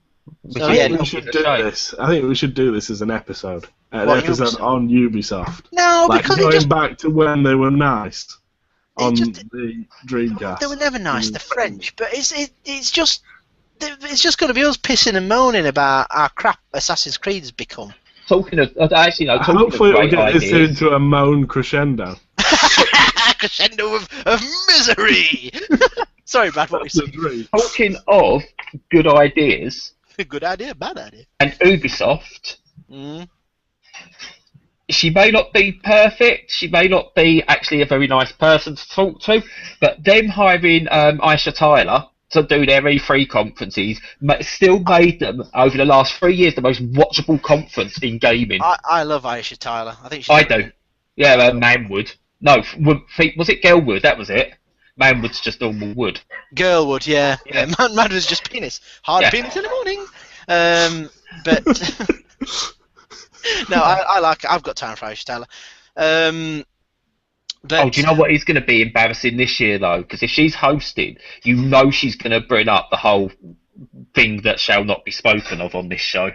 So we should do this. I think we should do this as an episode. An episode on Ubisoft. No, like because going back to when they were nice on the Dreamcast. They were never nice. They're French, but it's just going to be us pissing and moaning about how crap Assassin's Creed has become. Hopefully we'll get this into a moan crescendo. Crescendo of misery. Sorry, Brad. What was the talking of good ideas? Good idea, bad idea. And Ubisoft. She may not be perfect. She may not be actually a very nice person to talk to. But them hiring Aisha Tyler to do their E3 conferences still made them, over the last 3 years, the most watchable conference in gaming. I love Aisha Tyler. I think I do. Yeah, Manwood. No, was it Girlwood? That was it. Manwood's just normal wood. Girlwood, yeah. Man was just penis. Hard penis in the morning. But no, I like it. I've got time for Aisha Tyler. But, do you know what is going to be embarrassing this year, though? Because if she's hosting, you know she's going to bring up the whole thing that shall not be spoken of on this show.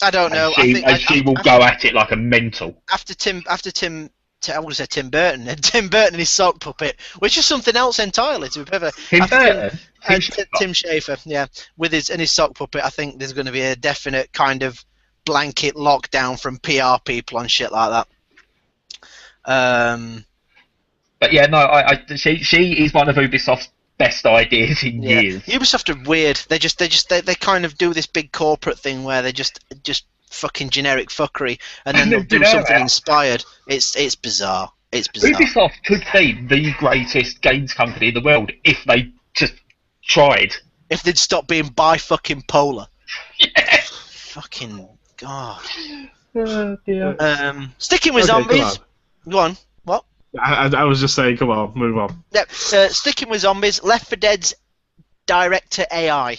I don't know. She will go at it like a mental. After Tim, I want to say Tim Burton, and Tim Burton and his sock puppet, which is something else entirely. To be perfect. Tim Burton? Tim Schafer, yeah, with his sock puppet. I think there's going to be a definite kind of blanket lockdown from PR people and shit like that. But yeah, no, she is one of Ubisoft's best ideas in years. Ubisoft are weird. They kind of do this big corporate thing where they just fucking generic fuckery, and then they'll do something inspired. It's bizarre. It's bizarre. Ubisoft could be the greatest games company in the world if they just tried. If they'd stop being bi-fucking-polar. Yeah. Fucking God. Oh, dear. Sticking with zombies. Go on. What? I was just saying, come on, move on. Yep. Sticking with zombies, Left 4 Dead's director AI.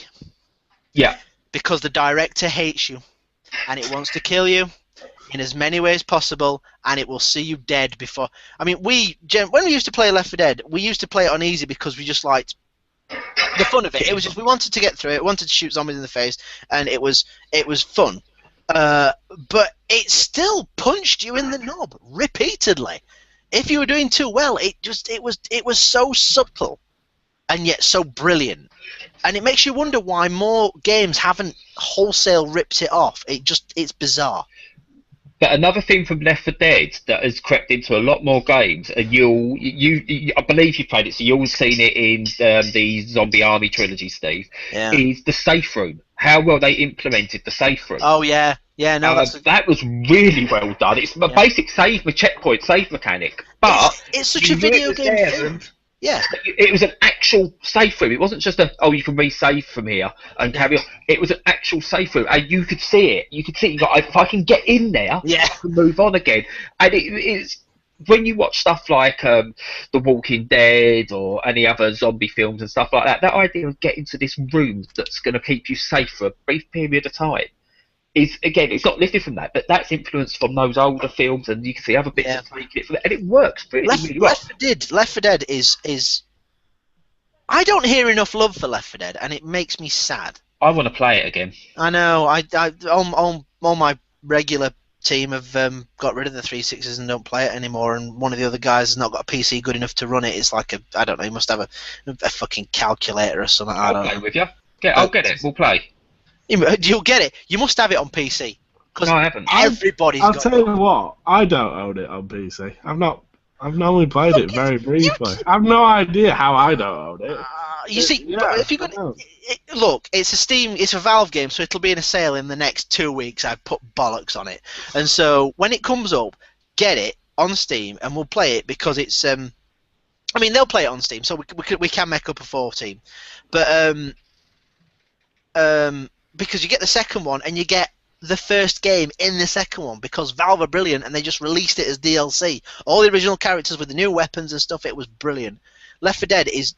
Yeah. Because the director hates you, and it wants to kill you in as many ways possible, and it will see you dead before. I mean, when we used to play Left 4 Dead, we used to play it on easy because we just liked the fun of it. It was just we wanted to get through it, wanted to shoot zombies in the face, and it was fun. But it still punched you in the knob repeatedly. If you were doing too well, it was so subtle, and yet so brilliant, and it makes you wonder why more games haven't wholesale ripped it off. It's bizarre. But another thing from Left 4 Dead that has crept into a lot more games, and I believe you played it, so you've seen it in the Zombie Army trilogy, Steve, is the safe room. How well they implemented the safe room. Oh yeah, no, that was really well done. It's a basic checkpoint save mechanic, but it's such a video game thing. Yeah, it was an actual safe room. It wasn't just you can resave from here and carry on. It was an actual safe room, and you could see it. You could see it. If I can get in there, I can move on again. And it's when you watch stuff like The Walking Dead or any other zombie films and stuff like that. That idea of getting to this room that's going to keep you safe for a brief period of time is, again, it's not lifted from that, but that's influenced from those older films, and you can see other bits of taking it from that, and it works really well. Left 4 Dead is. I don't hear enough love for Left 4 Dead, and it makes me sad. I want to play it again. I know. All my regular team have got rid of the 360s and don't play it anymore, and one of the other guys has not got a PC good enough to run it. It's like I don't know. He must have a fucking calculator or something. I'll play with you. I'll get it. We'll play. You'll get it. You must have it on PC. No, I haven't. Everybody's I'll got tell you what. I don't own it on PC. I've normally played it very briefly. I've no idea how I don't own it. You see, if you look, it's a Valve game, so it'll be in a sale in the next 2 weeks. I've put bollocks on it, and so when it comes up, get it on Steam, and we'll play it because it's. I mean, they'll play it on Steam, so we can make up a 4 team, but because you get the second one and you get the first game in the second one because Valve are brilliant and they just released it as DLC. All the original characters with the new weapons and stuff, it was brilliant. Left 4 Dead is...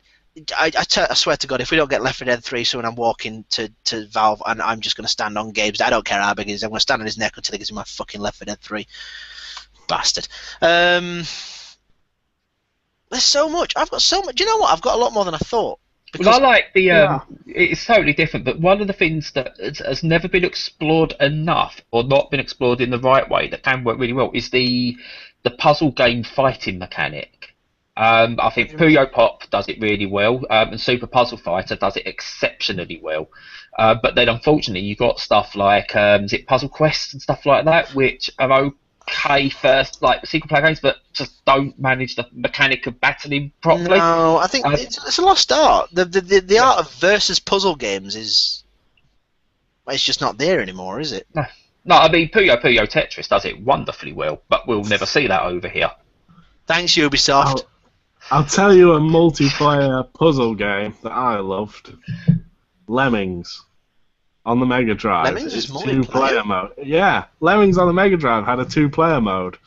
I swear to God, if we don't get Left 4 Dead 3 soon, I'm walking to Valve and I'm just going to stand on Gabe's. I don't care how big it is. I'm going to stand on his neck until he gives me my fucking Left 4 Dead 3. Bastard. There's so much. I've got so much. Do you know what? I've got a lot more than I thought. Well, I like the. It's totally different, but one of the things that has never been explored enough, or not been explored in the right way, that can work really well, is the puzzle game fighting mechanic. I think Puyo Pop does it really well, and Super Puzzle Fighter does it exceptionally well. But then, unfortunately, you've got stuff like is it Puzzle Quest and stuff like that, which are okay first, like single player games, but just don't manage the mechanic of battling properly. No, I think it's a lost art. The art of versus puzzle games it's just not there anymore, is it? No, I mean Puyo Tetris does it wonderfully well, but we'll never see that over here. Thanks, Ubisoft. I'll tell you a multiplayer puzzle game that I loved. Lemmings. On the Mega Drive. Lemmings is two-player mode. Yeah, Lemmings on the Mega Drive had a 2-player mode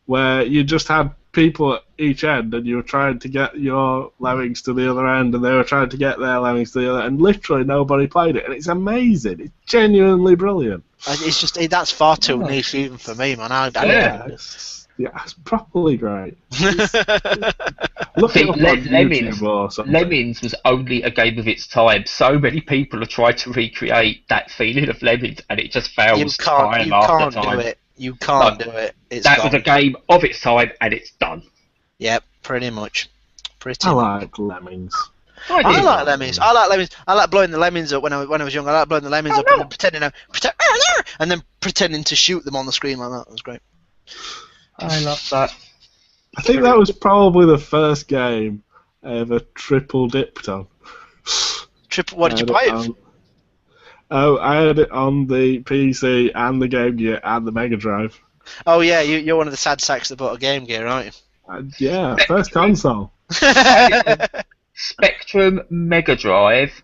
where you just had people at each end and you were trying to get your Lemmings to the other end and they were trying to get their Lemmings to the other end, and literally nobody played it, and it's amazing. It's genuinely brilliant. It's just that's far too niche even for me, man. Yeah, it's properly great. Look See, it up on Lemmings, YouTube or something. Lemmings was only a game of its time. So many people have tried to recreate that feeling of Lemmings, and it just fails time after time. do it. You can't do it. It's That gone. was a game of its time, and it's done. Yep, pretty much. I like Lemmings. I like Lemmings. I like Lemmings. I like blowing the lemons up when I was young. I like blowing the lemons up and then pretending to shoot them on the screen like that. It was great. I love that. I think that was probably the first game I ever triple dipped on. What did you play it? Oh, I had it on the PC and the Game Gear and the Mega Drive. Oh yeah, you're one of the sad sacks that bought a Game Gear, aren't Yeah, first console. you? Spectrum, Mega Drive,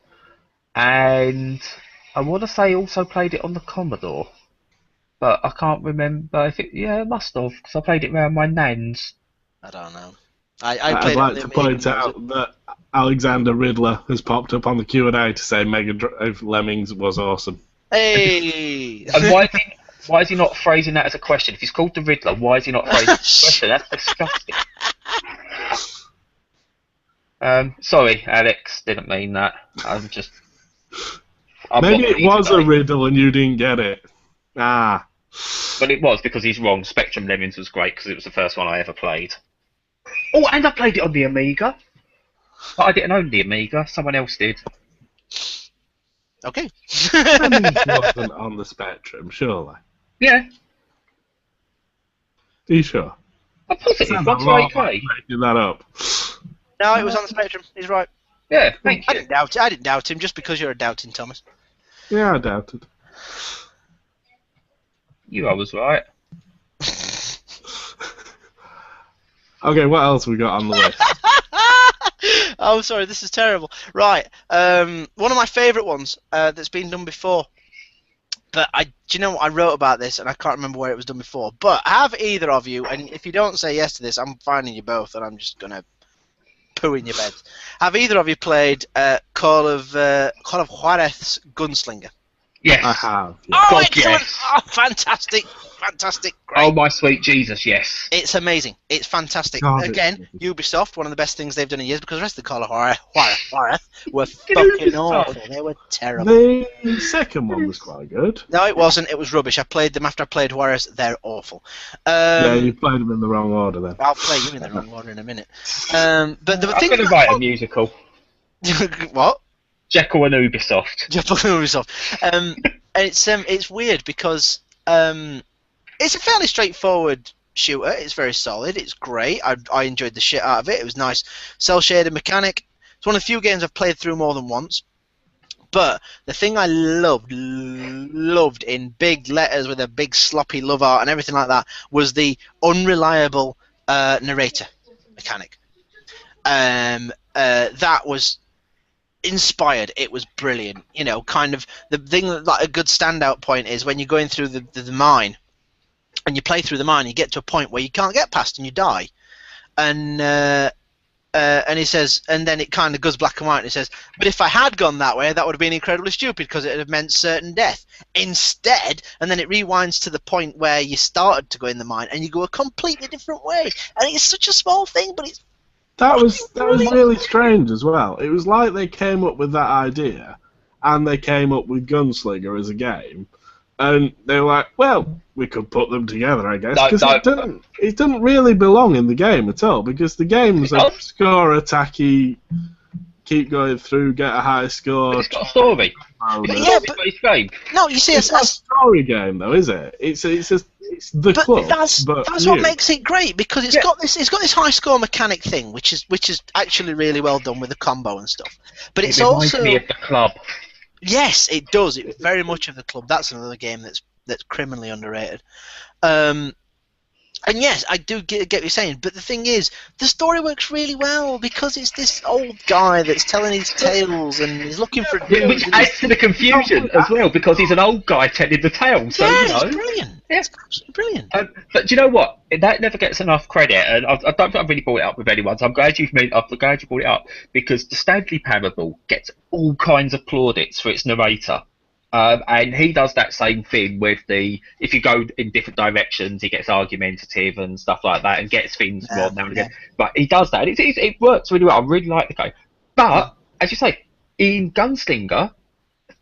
and I want to say also played it on the Commodore, but I can't remember if it. Yeah, it must have, because I played it around my nan's. I don't know. I'd like to point out that Alexander Riddler has popped up on the Q&A to say Mega Drive Lemmings was awesome. Hey! And why is he not phrasing that as a question? If he's called the Riddler, why is he not phrasing it as a question? That's disgusting. Sorry, Alex, didn't mean that. Maybe it was a riddle and you didn't get it. Ah. But it was, because he's wrong. Spectrum Lemmings was great because it was the first one I ever played. Oh, and I played it on the Amiga. But I didn't own the Amiga. Someone else did. Okay. Lemmings wasn't on the Spectrum, surely. Yeah. Are you sure? I'm positive. Sounds What's a lot like like making that up. No, it was on the Spectrum. He's right. Yeah, thank I you. didn't doubt him just because you're a doubting Thomas. Yeah, I doubted. I was right. Okay, what else we got on the list? Oh, sorry, this is terrible. Right, one of my favourite ones that's been done before. But do you know what? I wrote about this and I can't remember where it was done before. But have either of you, and if you don't say yes to this, I'm finding you both, and I'm just gonna poo in your beds. Have either of you played Call of Juarez's Gunslinger? Yes. I have. Yeah. Oh, God, excellent! yes. Oh, fantastic! Great. Oh, my sweet Jesus, yes. It's amazing. It's fantastic. God, Again, Ubisoft, one of the best things they've done in years, because the rest of the Call of Juarez were Get fucking Ubisoft. awful. They were terrible. The second one was quite good. No, it wasn't. It was rubbish. I played them after I played Juarez. They're awful. Yeah, you played them in the wrong order then. I'll play you in the wrong order in a minute. But the I'm thing going to write a musical. What? Jekyll and Ubisoft. Jekyll and Ubisoft. And it's weird because it's a fairly straightforward shooter. It's very solid. It's great. I enjoyed the shit out of it. It was nice. Cell shaded mechanic. It's one of the few games I've played through more than once. But the thing I loved in big letters with a big sloppy love art and everything like that was the unreliable narrator mechanic. That was inspired. It was brilliant. You know, kind of the thing that, like, a good standout point is when you're going through the mine and you play through the mine, you get to a point where you can't get past and you die. And he says, and then it kind of goes black and white, and he says, but if I had gone that way, that would have been incredibly stupid because it would have meant certain death. Instead, and then it rewinds to the point where you started to go in the mine and you go a completely different way. And it's such a small thing, but it's That was really strange as well. It was like they came up with that idea, and they came up with Gunslinger as a game, and they were like, well, we could put them together, I guess, because it doesn't really belong in the game at all, because the game's a score attacky, keep going through, get a high score. It's got a story. Yeah, but It's game. no, you see, It's not a story game though, is it? It's the club. That's what makes it great, because it's got this high score mechanic thing, which is actually really well done with the combo and stuff. But it's also me of the club. Yes, it does. It's very much of the club. That's another game that's criminally underrated. And yes, I do get what you're saying, but the thing is, the story works really well because it's this old guy that's telling his tales and he's looking for Which adds to the confusion as well, because he's an old guy telling the tale. So, yeah, you know, it's brilliant. Yeah. It's absolutely brilliant. But do you know what? That never gets enough credit, and I don't think I've really brought it up with anyone. So I'm glad you brought it up, because the Stanley Parable gets all kinds of plaudits for its narrator. And he does that same thing with if you go in different directions, he gets argumentative and stuff like that, and gets things wrong now and again. But he does that, and it works really well. I really like the game. But as you say, in Gunslinger,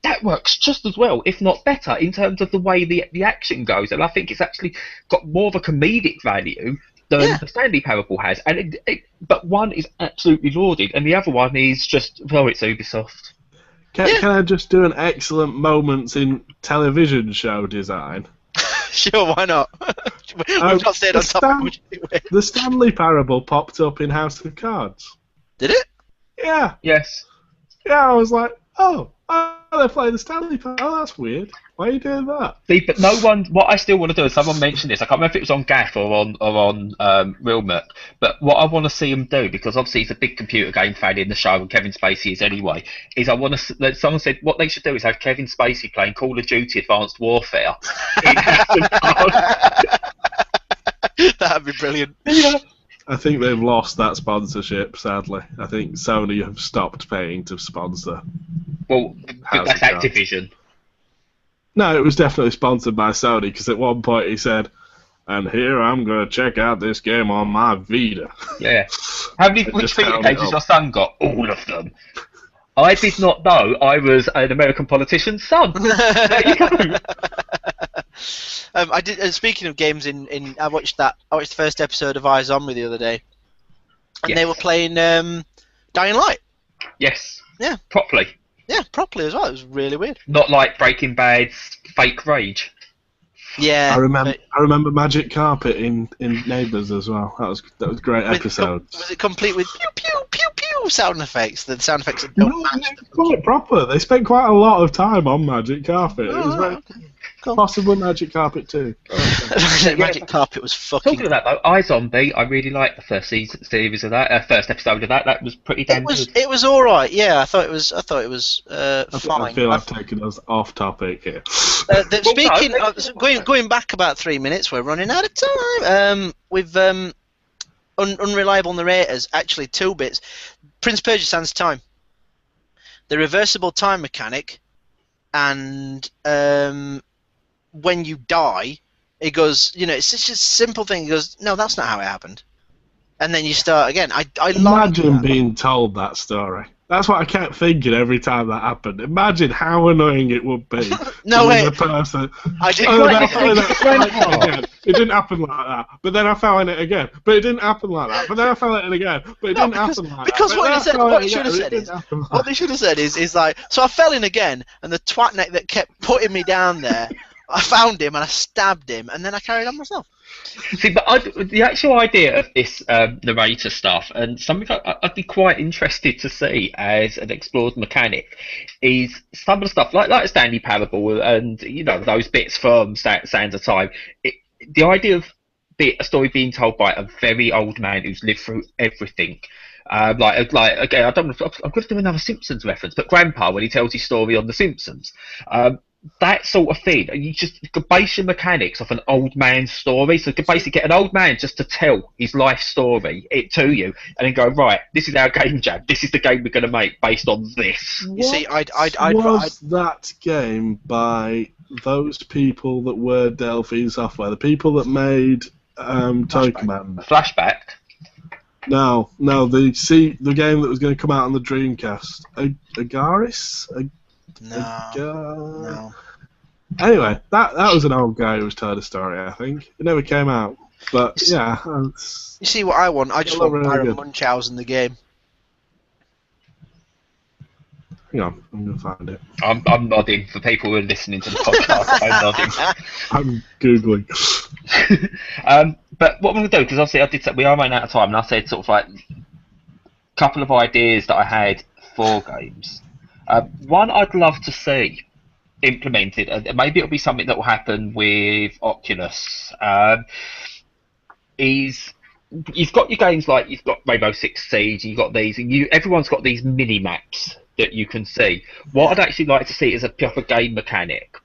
that works just as well, if not better, in terms of the way the action goes. And I think it's actually got more of a comedic value than the Stanley Parable has. And but one is absolutely lauded, and the other one is just, well, it's Ubisoft. Can I just do an excellent moments in television show design? Sure, why not? We've not stayed on top of it. The Stanley Parable popped up in House of Cards. Did it? Yeah. Yes. Yeah, I was like, oh, they're playing the Stanley Parable. Oh, that's weird. Why are you doing that? See, but no one. What I still want to do, is someone mentioned this. I can't remember if it was on Gaff or on Real Merc. But what I want to see them do, because obviously he's a big computer game fan in the show, and Kevin Spacey is anyway. Is I want to. Someone said what they should do is have Kevin Spacey playing Call of Duty: Advanced Warfare. That'd be brilliant. Yeah. I think they've lost that sponsorship, sadly. I think Sony have stopped paying to sponsor. Well, that's Activision. No, it was definitely sponsored by Sony, because at one point he said, and here I'm going to check out this game on my Vita. Yeah. Which Vita games has your son got? All of them. I did not know I was an American politician's son. There you go. I did. Speaking of games, I watched the first episode of Eyes On Me the other day, and they were playing Dying Light. Yes. Yeah. Properly. Yeah, properly as well. It was really weird. Not like Breaking Bad's fake rage. Yeah. I remember Magic Carpet in Neighbours as well. That was a great episode. Was it complete with pew pew pew pew sound effects? The sound effects that don't match. It's quite proper. They spent quite a lot of time on Magic Carpet. It was very possible Magic Carpet too. Magic Carpet was fucking. Talking about that though, iZombie, I really liked the first series of that, first episode of that. That was pretty damn good. It was all right. Yeah, I thought it was fine. I feel I've taken us off topic here. Speaking of going back about 3 minutes, we're running out of time. We've unreliable narrators. Actually, 2 bits. Prince Persia: Sands of Time. The reversible time mechanic, and when you die, it goes. It's such a simple thing. It goes, no, that's not how it happened, and then you start again. I imagine being told that story. That's what I kept thinking every time that happened. Imagine how annoying it would be. No way. A person. I did. It didn't happen like that. But then I fell in it again. But it didn't happen like that. But then I fell in it again. But it didn't happen like that. Because what they should have said is like, so I fell in again, and the twat neck that kept putting me down there, I found him and I stabbed him, and then I carried on myself. See, but the actual idea of this narrator stuff, and something I'd be quite interested to see as an explored mechanic, is some of the stuff like Stanley Parable and those bits from Sands of Time. The idea of a story being told by a very old man who's lived through everything. Like again, I'm going to do another Simpsons reference, but Grandpa when he tells his story on The Simpsons. That sort of thing. You just base your mechanics off an old man's story. So you could basically get an old man just to tell his life story to you, and then go, right, this is our game jam. This is the game we're going to make based on this. You see, was that game by those people that were Delphine Software, the people that made Toy Commander? Flashback. No, the game that was going to come out on the Dreamcast. Agaris? No. Anyway, that was an old guy who was telling a story, I think. It never came out. But, yeah. You see what I want? I just want Byron Munchausen the game. Hang on, I'm going to find it. I'm nodding. For people who are listening to the podcast, I'm nodding. I'm Googling. But what I'm going to do, because obviously I did say we are running out of time, and I said sort of like a couple of ideas that I had for games. One I'd love to see implemented, and maybe it'll be something that will happen with Oculus, is you've got your games like you've got Rainbow Six Siege, you've got these, and everyone's got these mini maps that you can see. What I'd actually like to see is a proper game mechanic.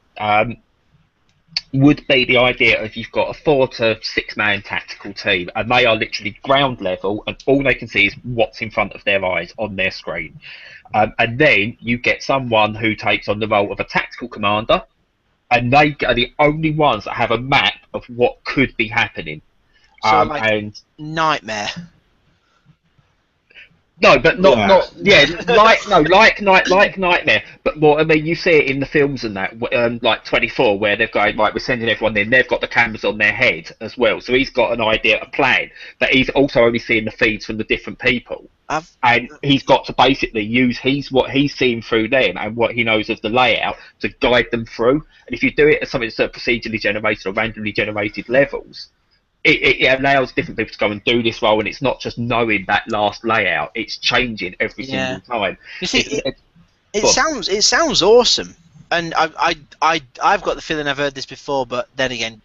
would be the idea of you've got a 4 to 6 man tactical team, and they are literally ground level, and all they can see is what's in front of their eyes on their screen. And then you get someone who takes on the role of a tactical commander, and they are the only ones that have a map of what could be happening. So like And Nightmare. no, but not like Nightmare. But more, I mean, you see it in the films and that, like 24, where they're going like we're sending everyone in. They've got the cameras on their head as well, so he's got an idea, a plan. But he's also only seeing the feeds from the different people, and he's got to basically use what he's seeing through them and what he knows of the layout to guide them through. And if you do it as something that's procedurally generated or randomly generated levels, it allows different people to go and do this role, and it's not just knowing that last layout; it's changing every single time. You see, it sounds awesome, and I've got the feeling I've heard this before, but then again,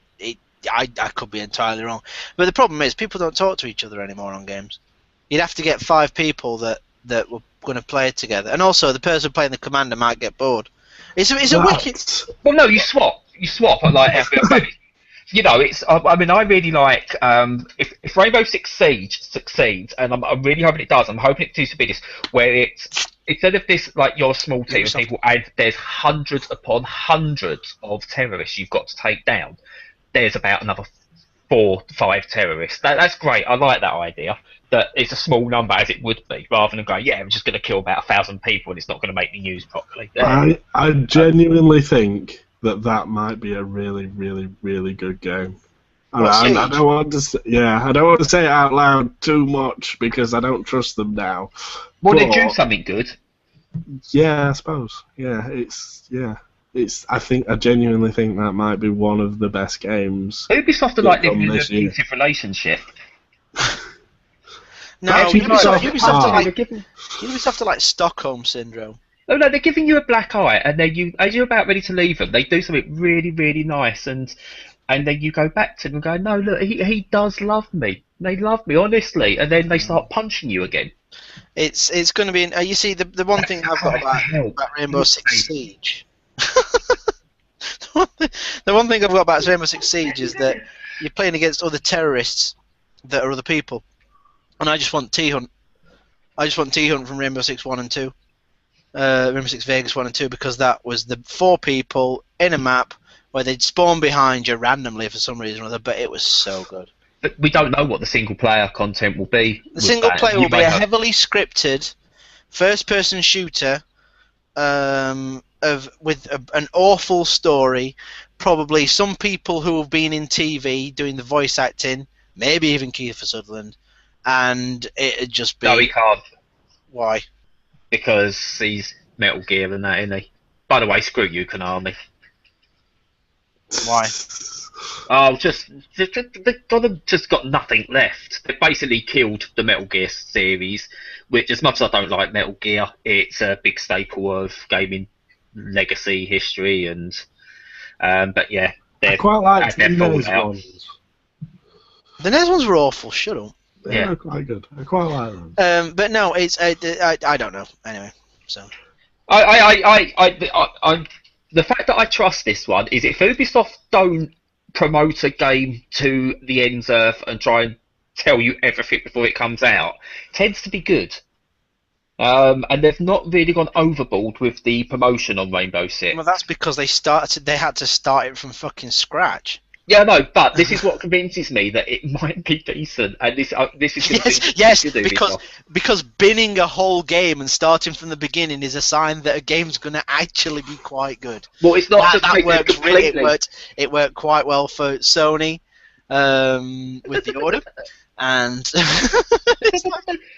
I could be entirely wrong. But the problem is, people don't talk to each other anymore on games. You'd have to get 5 people that were going to play it together, and also the person playing the commander might get bored. It's a wicked. Well, no, you swap. Like. You know, it's. I mean, I really like if Rainbow Six Siege succeeds, and I'm really hoping it does. I'm hoping it do some business where it's instead of this like you're a small team of people and there's hundreds upon hundreds of terrorists you've got to take down. There's about another 4 to 5 terrorists. That's great. I like that idea. That it's a small number as it would be, rather than going, yeah, I'm just going to kill about 1,000 people and it's not going to make the news properly. I genuinely think that might be a really, really, really good game. I don't want to say it out loud too much because I don't trust them now. Well, they do something good. Yeah, I suppose. I genuinely think that might be one of the best games. Ubisoft are like living in an abusive relationship. No, Ubisoft are like Stockholm Syndrome. No, they're giving you a black eye, and then as you're about ready to leave them, they do something really, really nice, and then you go back to them and go, no, look, he does love me. They love me, honestly, and then they start punching you again. It's going to be. You see, the one thing I've got about Rainbow Six Siege. The one thing I've got about Rainbow Six Siege is that you're playing against other terrorists that are other people, and I just want T-Hunt. I just want T-Hunt from Rainbow Six 1 and 2. Rainbow Six Vegas 1 and 2, because that was the 4 people in a map where they'd spawn behind you randomly for some reason or other, but it was so good. But we don't know what the single player content will be. The single player will be a heavily scripted first-person shooter with an awful story, probably some people who have been in TV doing the voice acting, maybe even Kiefer Sutherland, and it'd just be... No, he can't. Why? Because he's Metal Gear and that, isn't he? By the way, screw you, Konami. Why? Oh, they've just got nothing left. They've basically killed the Metal Gear series, which, as much as I don't like Metal Gear, it's a big staple of gaming legacy history, and but yeah, I quite like the NES ones. The NES ones were awful. Shut up. They're quite good. I quite like them. But no, it's I don't know. Anyway, so the fact that I trust this one is if Ubisoft don't promote a game to the ends earth and try and tell you everything before it comes out, it tends to be good. And they've not really gone overboard with the promotion on Rainbow Six. Well, that's because they had to start it from fucking scratch. Yeah, no, but this is what convinces me that it might be decent, and this is yes, because binning a whole game and starting from the beginning is a sign that a game's going to actually be quite good. Well, it's not that works really. It worked quite well for Sony with the Order, and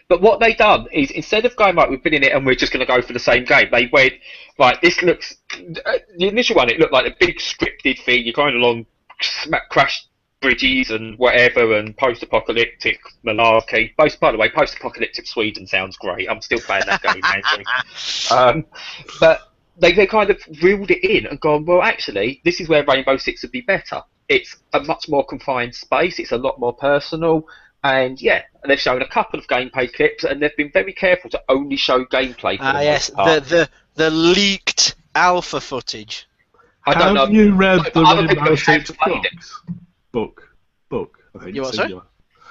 but what they done is instead of going like we're binning it and we're just going to go for the same game, they went right. This looks the initial one. It looked like a big scripted thing. You're going along. Crash bridges and whatever, and post-apocalyptic malarkey. By the way, post-apocalyptic Sweden sounds great. I'm still playing that game, actually. But they kind of reeled it in and gone, well, actually, this is where Rainbow Six would be better. It's a much more confined space. It's a lot more personal. And yeah, they've shown a couple of gameplay clips, and they've been very careful to only show gameplay. For the yes, the leaked alpha footage. I don't know. Have you read the Other people Rainbow have Six played it. book? I think. You what, sorry? Singular.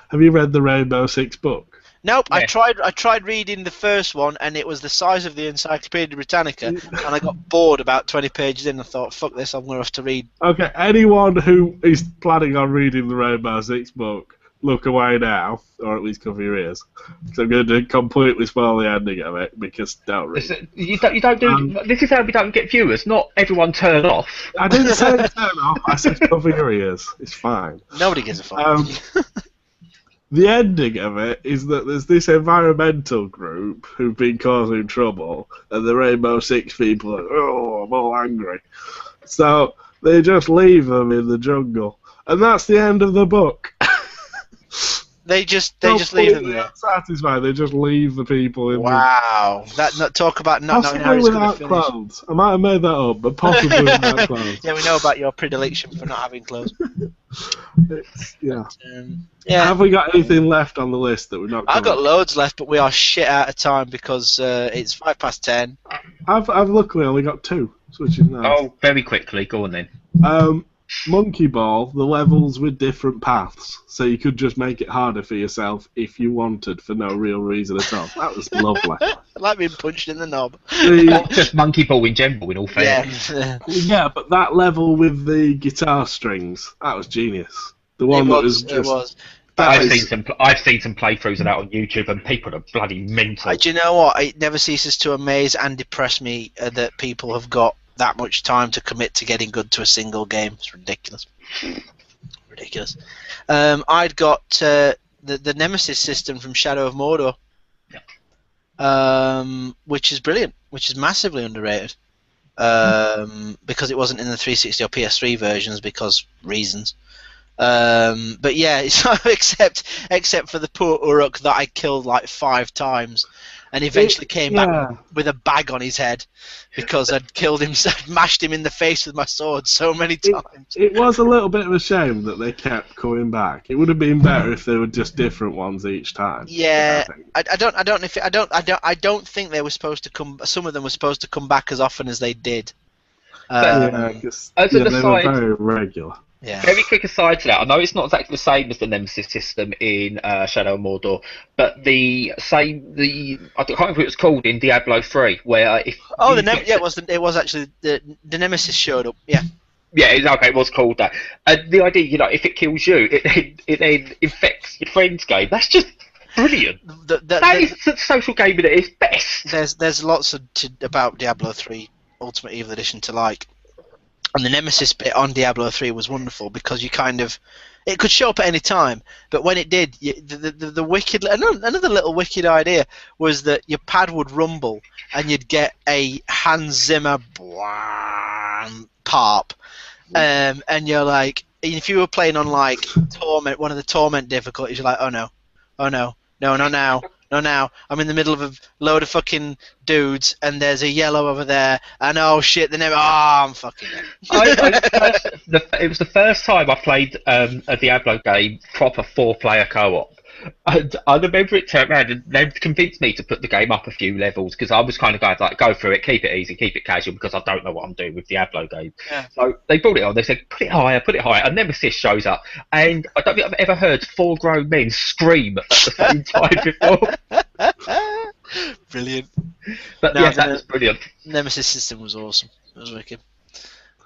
Have you read the Rainbow Six book? Nope. Yeah. I tried reading the first one, and it was the size of the Encyclopedia Britannica, and I got bored about 20 pages in. I thought, fuck this, I'm going to have to read. Okay, anyone who is planning on reading the Rainbow Six book, look away now, or at least cover your ears, because I'm going to completely spoil the ending of it, because don't read. You don't do. This is how we don't get viewers. Not everyone turn off. I didn't say turn off, I said cover your ears. It's fine. Nobody gives a fuck. The ending of it is that there's this environmental group who've been causing trouble, and the Rainbow Six people are, oh, I'm all angry. So they just leave them in the jungle. And that's the end of the book. They just leave them there. Satisfied. They just leave the people in Wow. Talk about not knowing how possibly it's going to without finish. clothes. I might have made that up, but possibly without clothes. Yeah, we know about your predilection for not having clothes. Yeah. Yeah. Have we got anything left on the list that we're not I've got covered? loads left, but we are shit out of time because it's 10:05. I've luckily only got 2, which is nice. Oh, very quickly. Go on then. Monkey Ball, the levels with different paths, so you could just make it harder for yourself if you wanted for no real reason at all. That was lovely. I like being punched in the knob. Just Monkey Ball in general, in all fairness. Yeah. Yeah, but that level with the guitar strings, that was genius. The one that was just... It was. I've seen some playthroughs of that on YouTube, and people are bloody mental. Do you know what? It never ceases to amaze and depress me that people have got that much time to commit to getting good to a single game. It's ridiculous. Ridiculous. I'd got the Nemesis system from Shadow of Mordor, which is brilliant, which is massively underrated, because it wasn't in the 360 or PS3 versions because reasons. But yeah, it's except for the poor Uruk that I killed like 5 times, and eventually came back with a bag on his head because I'd killed him, mashed him in the face with my sword so many times. It was a little bit of a shame that they kept coming back. It would have been better if they were just different ones each time. Yeah, I don't think they were supposed to come. Some of them were supposed to come back as often as they did. They were very regular. Yeah. Very quick aside to that, I know it's not exactly the same as the Nemesis system in Shadow of Mordor, but I can't remember what it was called in Diablo 3, where if it was actually the Nemesis showed up. Yeah. Yeah, it was called that. The idea, if it kills you, it then infects your friend's game. That's just brilliant. That is the social game at its best. There's lots about Diablo 3 Ultimate Evil Edition to like. And the Nemesis bit on Diablo 3 was wonderful because it could show up at any time, but when it did, the wicked, another little wicked idea was that your pad would rumble and you'd get a Hans Zimmer parp, and you're like, if you were playing on like Torment, one of the Torment difficulties, you're like, oh no, no, now. I'm in the middle of a load of fucking dudes, and there's a yellow over there, and oh shit, I'm fucking it. It was the first time I played a Diablo game, proper 4-player co-op. And I remember it turned around and they convinced me to put the game up a few levels because I was kind of going like, go through it, keep it easy, keep it casual because I don't know what I'm doing with Diablo games. Yeah. So they brought it on, they said, put it higher, and Nemesis shows up. And I don't think I've ever heard 4 grown men scream at the same time before. Brilliant. But no, that was brilliant. Nemesis system was awesome. It was wicked.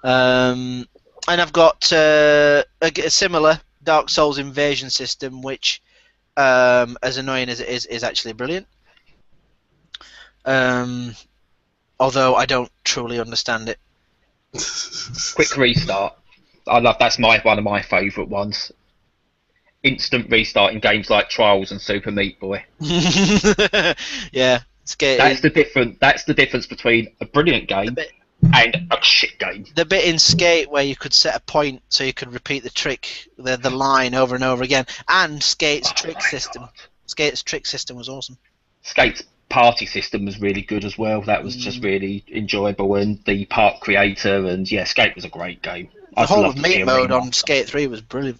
And I've got a similar Dark Souls invasion system, which, as annoying as it is actually brilliant. Although I don't truly understand it. Quick restart. That's one of my favourite ones. Instant restart in games like Trials and Super Meat Boy. Yeah, that's the difference between a brilliant game and a shit game. The bit in Skate where you could set a point so you could repeat the trick, the line over and over again, and Skate's trick system. Skate's trick system was awesome. Skate's party system was really good as well. That was just really enjoyable, and the park creator, and yeah, Skate was a great game. The whole of Meat mode on Skate 3 was brilliant.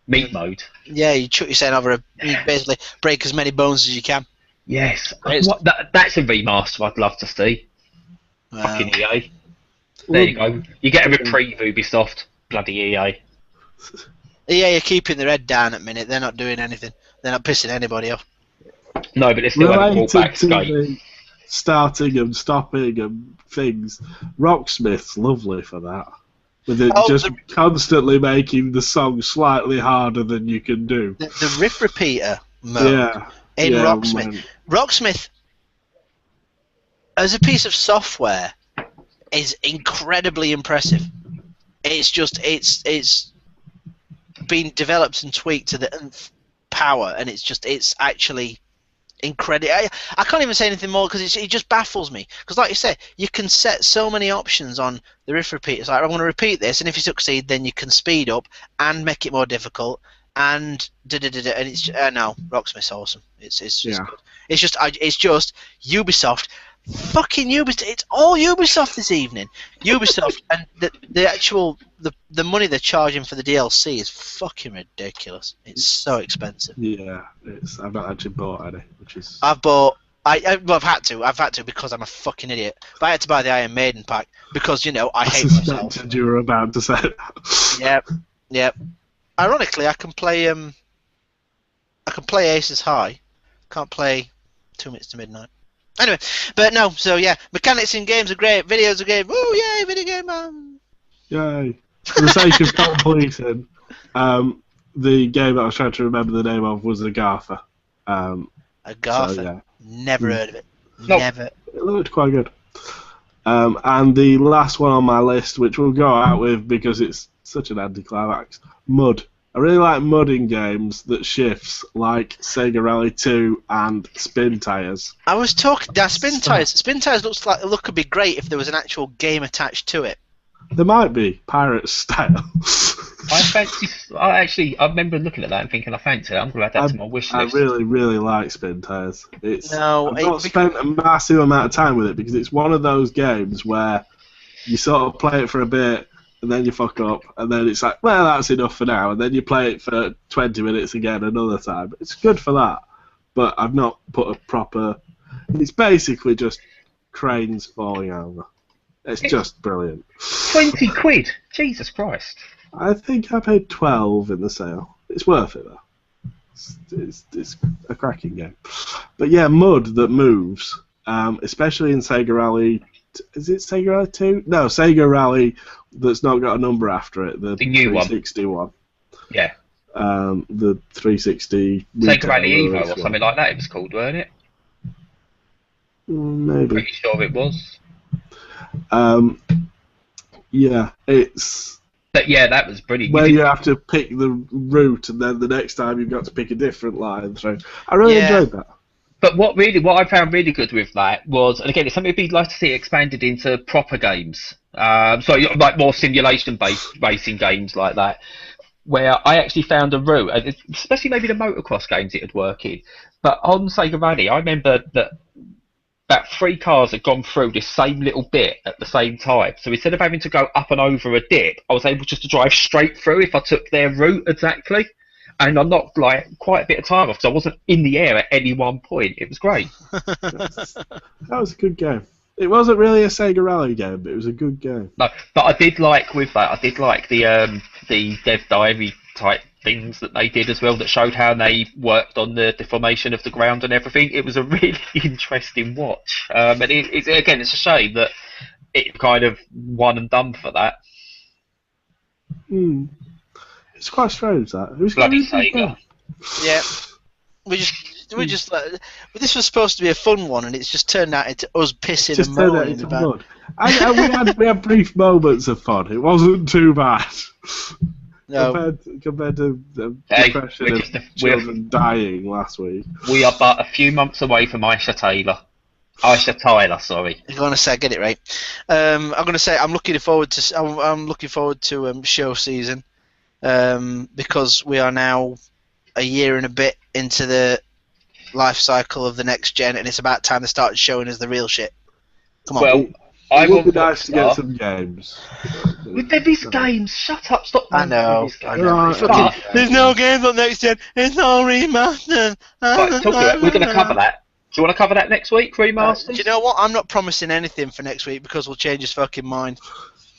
Meat mode? Yeah, you chuck yourself over you basically break as many bones as you can. Yes. That's a remaster I'd love to see. Fucking EA. There you go. You get a reprieve, Ubisoft. Bloody EA. Yeah, you're keeping their head down at the minute. They're not doing anything. They're not pissing anybody off. No, but they still haven't brought back Related to Skate. the starting and stopping and things, Rocksmith's lovely for that. With it just constantly making the song slightly harder than you can do. The riff repeater mode in Rocksmith. Man. Rocksmith, as a piece of software, is incredibly impressive. It's just it's been developed and tweaked to the nth power, and it's actually incredible. I can't even say anything more because it just baffles me. Because like you said, you can set so many options on the riff repeater. It's like, I want to repeat this, and if you succeed, then you can speed up and make it more difficult. And and it's no, Rocksmith's awesome. It's just good. It's just Ubisoft. Fucking Ubisoft! It's all Ubisoft this evening. Ubisoft, and the actual the money they're charging for the DLC is fucking ridiculous. It's so expensive. Yeah, I've not actually bought any, which is. I've bought. I've had to because I'm a fucking idiot. But I had to buy the Iron Maiden pack because I hate myself. Suspected you were about to say that. Yep. Ironically, I can play Aces High. Can't play 2 Minutes to Midnight. Anyway, but no, so yeah, mechanics in games are great, videos are great. Woo, yay, video game man! Yay! For the sake of completing, the game that I was trying to remember the name of was Agartha. Agartha? So, yeah. Never heard of it. Nope. Never. It looked quite good. And the last one on my list, which we'll go out with because it's such an anticlimax, Mud. I really like mud in games that shifts, like Sega Rally 2 and Spin Tires. I was talking. Spin Tires. Spin Tires could be great if there was an actual game attached to it. There might be Pirates style. I remember looking at that and thinking I fancy it. I'm going to add that to my wish list. I really, really like Spin Tires. I've not spent a massive amount of time with it because it's one of those games where you sort of play it for a bit and then you fuck up and then it's like, well, that's enough for now, and then you play it for 20 minutes again another time. It's good for that, but I've not put a proper... It's basically just cranes falling over. It's just brilliant. 20 quid? Jesus Christ. I think I paid 12 in the sale. It's worth it though. It's a cracking game. But yeah, mud that moves, especially in Sega Rally. Is it Sega Rally 2? No, Sega Rally that's not got a number after it. The new 360 one. Yeah. The 360. Sega Rally Evo or something like that. It was called, weren't it? Maybe. Pretty sure it was. Yeah, it's. But yeah, that was brilliant. Where you have to pick the route, and then the next time you've got to pick a different line. So I really enjoyed that. But what I found really good with that was, and again, it's something I'd like to see expanded into proper games. So like more simulation-based racing games like that, where I actually found a route, especially maybe the motocross games it would work in. But on Sega Rally, I remember that about 3 cars had gone through this same little bit at the same time. So instead of having to go up and over a dip, I was able just to drive straight through if I took their route exactly. And I knocked quite a bit of time off because I wasn't in the air at any one point. It was great. That was a good game. It wasn't really a Sega Rally game, but it was a good game. No, but I did like with that. I did like the Dev Diary type things that they did as well, that showed how they worked on the deformation of the ground and everything. It was a really interesting watch. And it's a shame that it kind of one and done for that. It's quite strange that. It was bloody Sega. Yeah. We just this was supposed to be a fun one, and it's just turned out into us pissing and moaning about. We had brief moments of fun. It wasn't too bad. No. Compared to the depression of children dying last week. We are but a few months away from Aisha Tyler, sorry. I'm going to say, get it right. I'm going to say I'm looking forward to show season, because we are now a year and a bit into the life cycle of the next gen, and it's about time to start showing us the real shit. Come on. Well, it would be nice to get some games. With these games, shut up, stop. I know. Right. There's no games on next gen. It's all remastered. Right, we're going to cover that. you want to cover that next week, remasters? Do you know what? I'm not promising anything for next week because we'll change his fucking mind.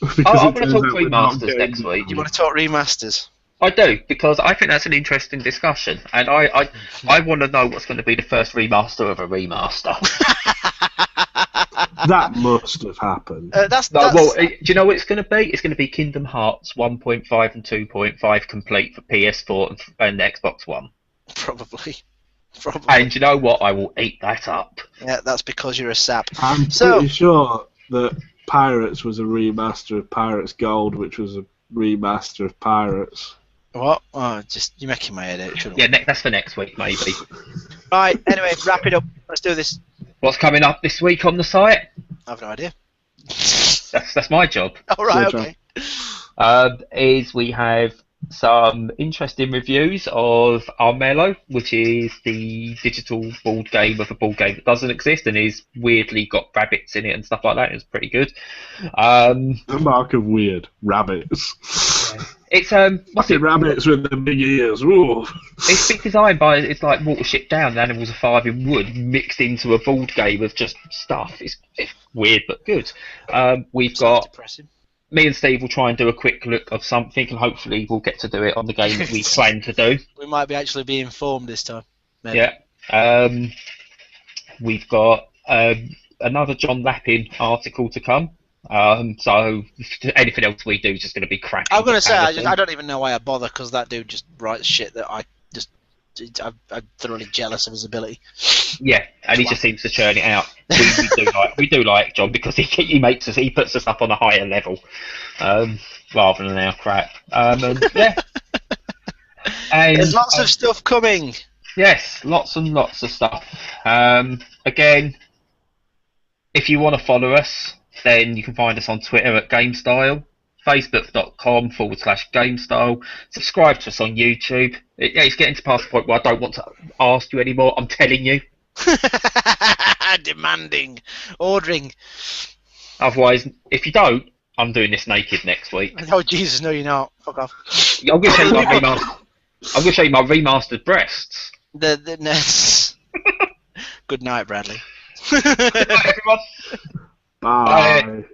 Because I it want to turns talk out we're not remasters getting next the- week. You want to talk remasters? I do, because I think that's an interesting discussion, and I want to know what's going to be the first remaster of a remaster. That must have happened. That's Do you know what it's going to be? It's going to be Kingdom Hearts 1.5 and 2.5 complete for PS4 and Xbox One. probably. And you know what? I will eat that up. Yeah, that's because you're a sap. I'm So- pretty sure that Pirates was a remaster of Pirates Gold, which was a remaster of Pirates. What? Oh, you're making my head out. Shouldn't we? Yeah, that's for next week, maybe. Right. Anyway, wrap it up. Let's do this. What's coming up this week on the site? I have no idea. That's my job. All right. Your Okay. Is we have some interesting reviews of Armello, which is the digital board game of a board game that doesn't exist and is weirdly got rabbits in it and stuff like that. It's pretty good. The mark of weird. Rabbits. It's Fucking rabbits with the big ears. Ooh. It's been designed by, it's like Watership Down, Animals of Fire in Wood, mixed into a board game of just stuff. It's weird but good. We've Sounds got, depressing. me and Steve will try and do a quick look of something, and hopefully we'll get to do it on the game that we plan to do. We might be actually be informed this time. Maybe. Yeah. We've got another John Lappin article to come. So anything else we do is just going to be crap. I'm gonna say I don't even know why I bother because that dude just writes shit that I'm thoroughly jealous of his ability. Yeah, and he just seems to churn it out. We do like John because he puts us up on a higher level, rather than our crap. And, yeah. And, There's lots of stuff coming. Yes, lots and lots of stuff. Again, if you want to follow us, then you can find us on Twitter at Gamestyle, facebook.com/Gamestyle. Subscribe to us on YouTube. It's getting to past the point where I don't want to ask you anymore. I'm telling you. Demanding, ordering. Otherwise, if you don't, I'm doing this naked next week. Oh Jesus, no, you're not. Fuck off. I'm going to show you my remastered breasts. The nets. Good night, Bradley. Good night, everyone. Bye.